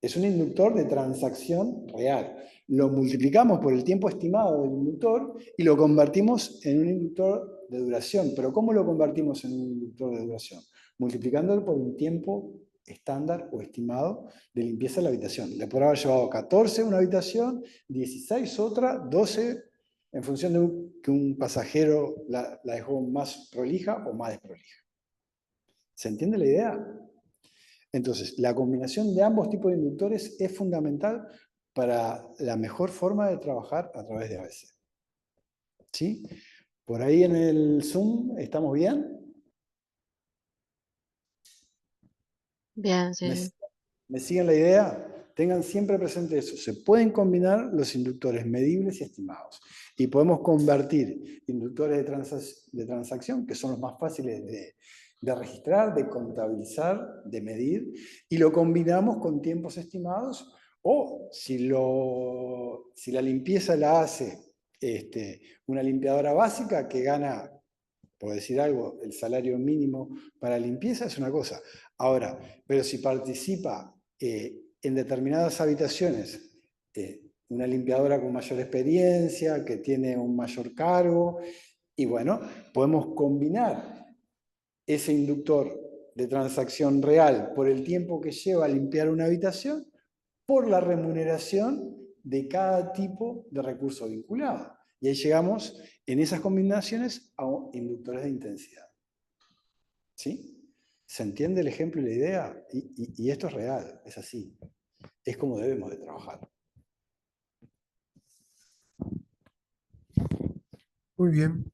Es un inductor de transacción real. Lo multiplicamos por el tiempo estimado del inductor y lo convertimos en un inductor de duración. ¿Pero cómo lo convertimos en un inductor de duración? Multiplicándolo por un tiempo estándar o estimado de limpieza de la habitación. Le podrá haber llevado 14 una habitación, 16 otra, 12, en función de que un pasajero la dejó más prolija o más desprolija. ¿Se entiende la idea? Entonces, la combinación de ambos tipos de inductores es fundamental para la mejor forma de trabajar a través de ABC. ¿Sí? ¿Por ahí en el Zoom estamos bien? Bien, sí. ¿Me siguen la idea? Tengan siempre presente eso. Se pueden combinar los inductores medibles y estimados. Y podemos convertir inductores de transacción, que son los más fáciles de registrar, de contabilizar, de medir, y lo combinamos con tiempos estimados, o si la limpieza la hace una limpiadora básica que gana, por decir algo, el salario mínimo para limpieza, es una cosa. Ahora, pero si participa en determinadas habitaciones una limpiadora con mayor experiencia, que tiene un mayor cargo, y bueno, podemos combinar ese inductor de transacción real por el tiempo que lleva a limpiar una habitación por la remuneración de cada tipo de recurso vinculado. Y ahí llegamos en esas combinaciones a inductores de intensidad. ¿Sí? ¿Se entiende el ejemplo y la idea? Y esto es real, es así. Es como debemos de trabajar. Muy bien.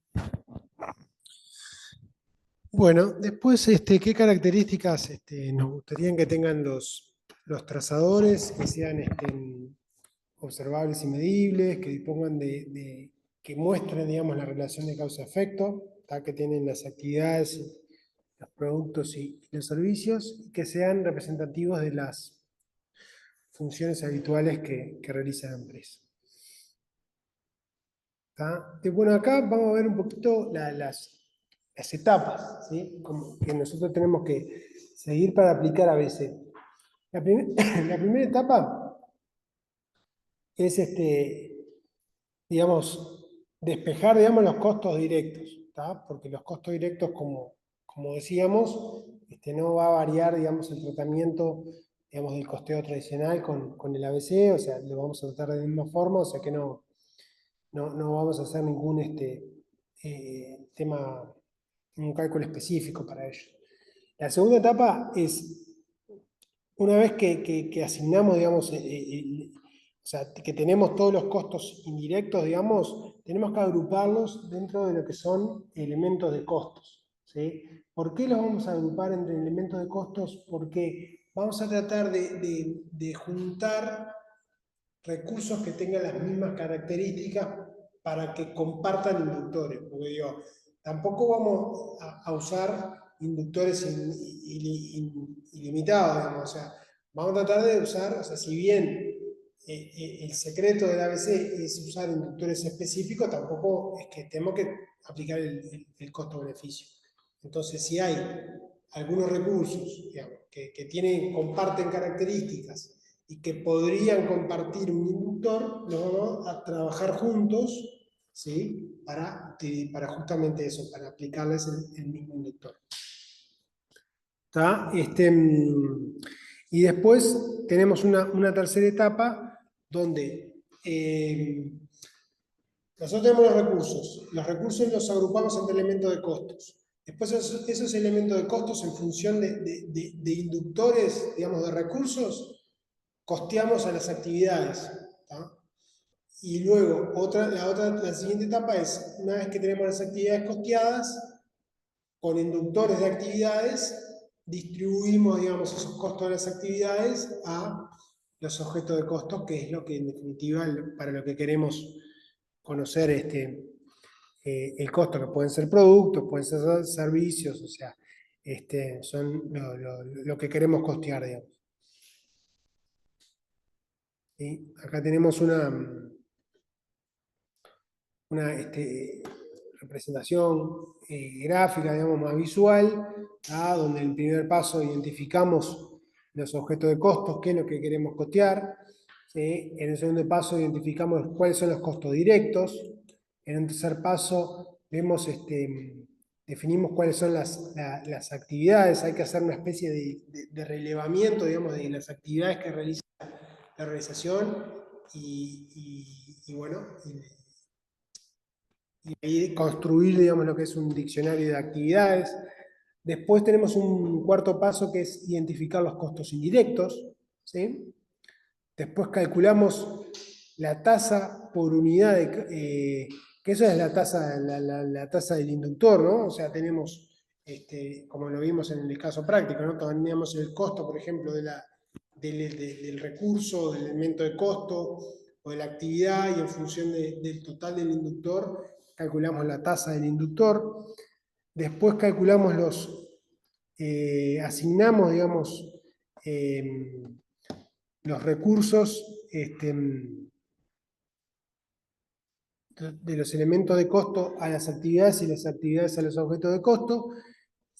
Bueno, después, ¿qué características nos gustaría que tengan los trazadores, que sean observables y medibles, que dispongan que muestren, digamos, la relación de causa-efecto, que tienen las actividades, los productos y los servicios, y que sean representativos de las funciones habituales que realiza la empresa? Bueno, acá vamos a ver un poquito las etapas, ¿sí? Como que nosotros tenemos que seguir para aplicar ABC. La primera etapa es, digamos, despejar, digamos, los costos directos, porque los costos directos, como decíamos, no va a variar, digamos, el tratamiento, digamos, del costeo tradicional con el ABC, o sea, lo vamos a tratar de la misma forma, o sea que no vamos a hacer ningún un cálculo específico para ello. La segunda etapa es, una vez que asignamos, digamos, o sea, que tenemos todos los costos indirectos, digamos, tenemos que agruparlos dentro de lo que son elementos de costos, ¿sí? ¿Por qué los vamos a agrupar entre elementos de costos? Porque vamos a tratar de juntar recursos que tengan las mismas características para que compartan inductores, porque digo, tampoco vamos a usar inductores ilimitados, digamos, o sea, vamos a tratar de usar, o sea, si bien el secreto del ABC es usar inductores específicos, tampoco es que tenemos que aplicar el costo-beneficio. Entonces, si hay algunos recursos, digamos, que comparten características y que podrían compartir un inductor, los vamos a trabajar juntos, ¿sí? Para justamente eso, para aplicarles el mismo inductor. ¿Está? Y después tenemos una tercera etapa donde nosotros tenemos los recursos los agrupamos entre elementos de costos. Después esos elementos de costos en función de inductores, digamos, de recursos, costeamos a las actividades. ¿Tá? Y luego, la siguiente etapa es, una vez que tenemos las actividades costeadas, con inductores de actividades, distribuimos, digamos, esos costos de las actividades a los objetos de costos, que es lo que en definitiva, para lo que queremos conocer el costo, que pueden ser productos, pueden ser servicios, o sea, son lo que queremos costear, digamos. ¿Sí? Acá tenemos una representación gráfica, digamos, más visual, donde en el primer paso identificamos los objetos de costos, qué es lo que queremos costear. ¿Sí? En el segundo paso identificamos cuáles son los costos directos. En un tercer paso definimos cuáles son las actividades. Hay que hacer una especie de relevamiento, digamos, de las actividades que realiza la organización y bueno, y ahí construir, digamos, lo que es un diccionario de actividades. Después tenemos un cuarto paso que es identificar los costos indirectos, ¿sí? Después calculamos la tasa por unidad, que esa es la tasa del inductor, ¿no? O sea, tenemos, como lo vimos en el caso práctico, ¿no? Tenemos el costo, por ejemplo, de del recurso, del elemento de costo o de la actividad, y en función del total del inductor calculamos la tasa del inductor. Después calculamos asignamos, digamos, los recursos de los elementos de costo a las actividades y las actividades a los objetos de costo,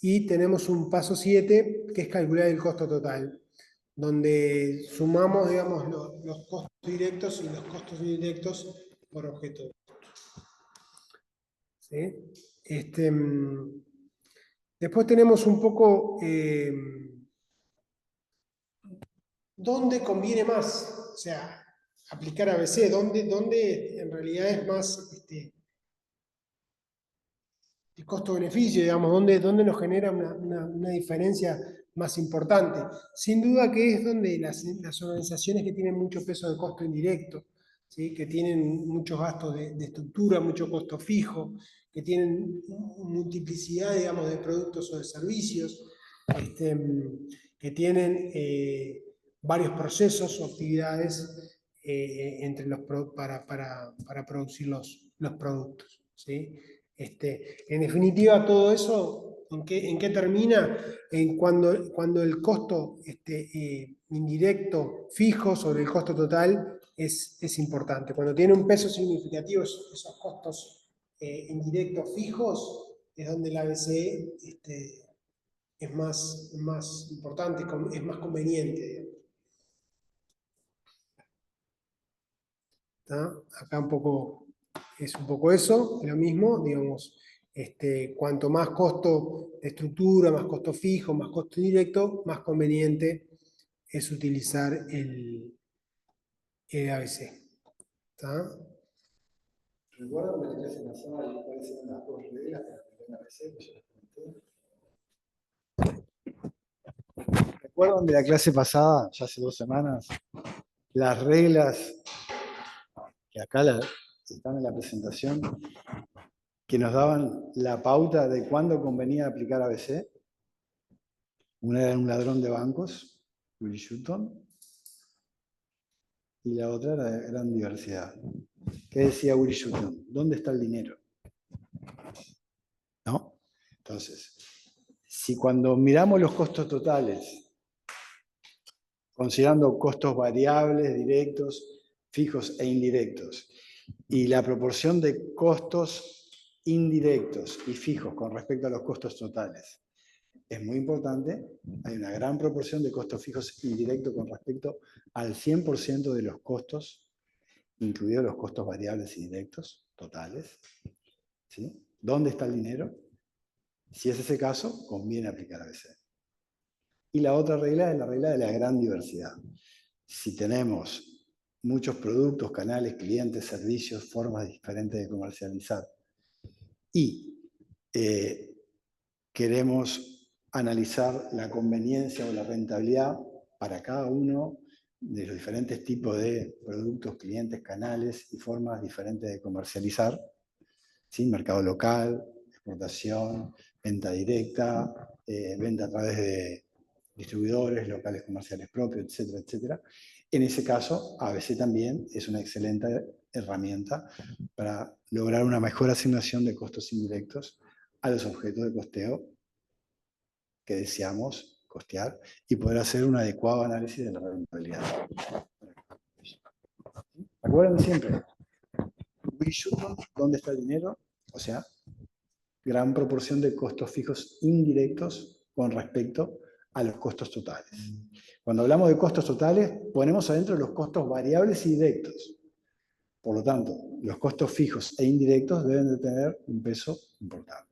y tenemos un paso 7 que es calcular el costo total, donde sumamos, digamos, los costos directos y los costos indirectos por objeto de costo. ¿Sí? Después tenemos un poco dónde conviene más, o sea, aplicar ABC, dónde en realidad es más el costo-beneficio, digamos, dónde nos genera una diferencia más importante. Sin duda que es donde las organizaciones que tienen mucho peso de costo indirecto, ¿sí? Que tienen muchos gastos de estructura, mucho costo fijo, que tienen multiplicidad, digamos, de productos o de servicios, que tienen varios procesos o actividades para producir los productos, ¿sí? En definitiva, todo eso, ¿en qué termina? En cuando el costo indirecto fijo sobre el costo total es importante. Cuando tiene un peso significativo esos costos indirectos fijos, es donde el ABC es más importante, es más conveniente, digamos. ¿Tá? Acá es un poco eso, lo mismo, digamos, cuanto más costo de estructura, más costo fijo, más costo indirecto, más conveniente es utilizar el ABC. ¿Tá? ¿Recuerdan de la clase pasada y cuáles eran las dos reglas que aplican a ABC? Que yo les comenté. ¿Recuerdan de la clase pasada, ya hace 2 semanas, las reglas que acá están en la presentación, que nos daban la pauta de cuándo convenía aplicar ABC? Una era un ladrón de bancos, Willie Sutton, y la otra era en diversidad. ¿Qué decía Willie Sutton? ¿Dónde está el dinero? ¿No? Entonces, si cuando miramos los costos totales, considerando costos variables, directos, fijos e indirectos, y la proporción de costos indirectos y fijos con respecto a los costos totales es muy importante, hay una gran proporción de costos fijos indirectos con respecto al 100% de los costos, incluidos los costos variables y directos totales. ¿Sí? ¿Dónde está el dinero? Si es ese caso, conviene aplicar ABC. Y la otra regla es la regla de la gran diversidad. Si tenemos muchos productos, canales, clientes, servicios, formas diferentes de comercializar y queremos analizar la conveniencia o la rentabilidad para cada uno de los diferentes tipos de productos, clientes, canales y formas diferentes de comercializar, ¿sí? Mercado local, exportación, venta directa, venta a través de distribuidores, locales comerciales propios, etcétera, etcétera. En ese caso, ABC también es una excelente herramienta para lograr una mejor asignación de costos indirectos a los objetos de costeo que deseamos costear y poder hacer un adecuado análisis de la rentabilidad. Recuerden siempre, ¿dónde está el dinero? O sea, gran proporción de costos fijos indirectos con respecto a los costos totales. Cuando hablamos de costos totales, ponemos adentro los costos variables y directos. Por lo tanto, los costos fijos e indirectos deben de tener un peso importante.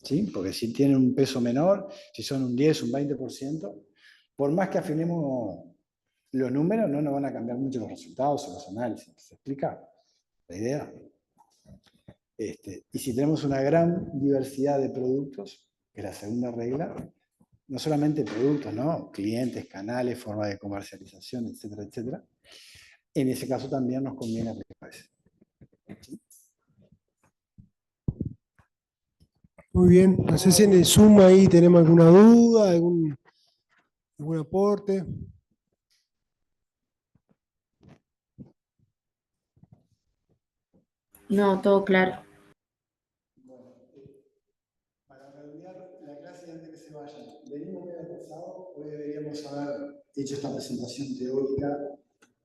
¿Sí? Porque si tienen un peso menor, si son un 10, un 20%, por más que afinemos los números, no nos van a cambiar mucho los resultados o los análisis. ¿Se explica la idea? Y si tenemos una gran diversidad de productos, que es la segunda regla, no solamente productos, ¿no? Clientes, canales, formas de comercialización, etcétera, etcétera, en ese caso también nos conviene aplicar eso. ¿Sí? Muy bien, no sé si en el Zoom ahí tenemos alguna duda, algún ¿Algún aporte? No, todo claro. Para redondear la clase y antes que se vayan, venimos medio atrasados, hoy deberíamos haber hecho esta presentación teórica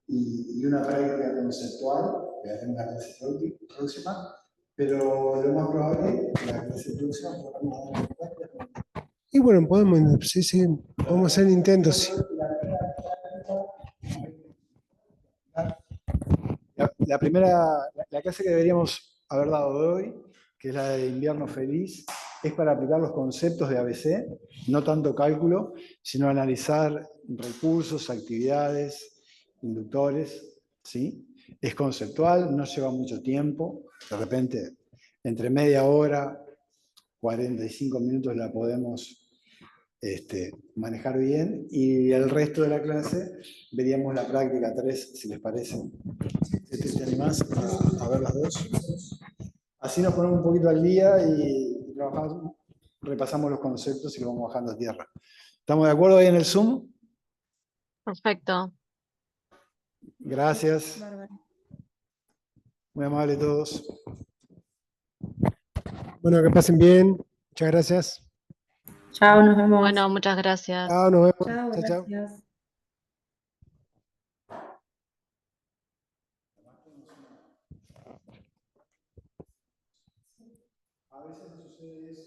y una práctica conceptual, que haremos la clase próxima, pero lo más probable es que la clase próxima podamos dar práctica. Y bueno, podemos, sí, podemos hacer intentos. Sí. La primera, la clase que deberíamos haber dado de hoy, que es la de invierno feliz, es para aplicar los conceptos de ABC, no tanto cálculo, sino analizar recursos, actividades, inductores, ¿sí? Es conceptual, no lleva mucho tiempo, de repente entre media hora, 45 minutos la podemos manejar bien, y el resto de la clase veríamos la práctica 3, si les parece. ¿Te animás a ver las dos? Así nos ponemos un poquito al día y trabajamos, repasamos los conceptos y lo vamos bajando a tierra. ¿Estamos de acuerdo ahí en el Zoom? Perfecto. Gracias. Muy amables todos. Bueno, que pasen bien. Muchas gracias. Chao, nos vemos. Bueno, muchas gracias. Chao, nos vemos. Chao, Chao, chao. gracias. A veces sucede eso.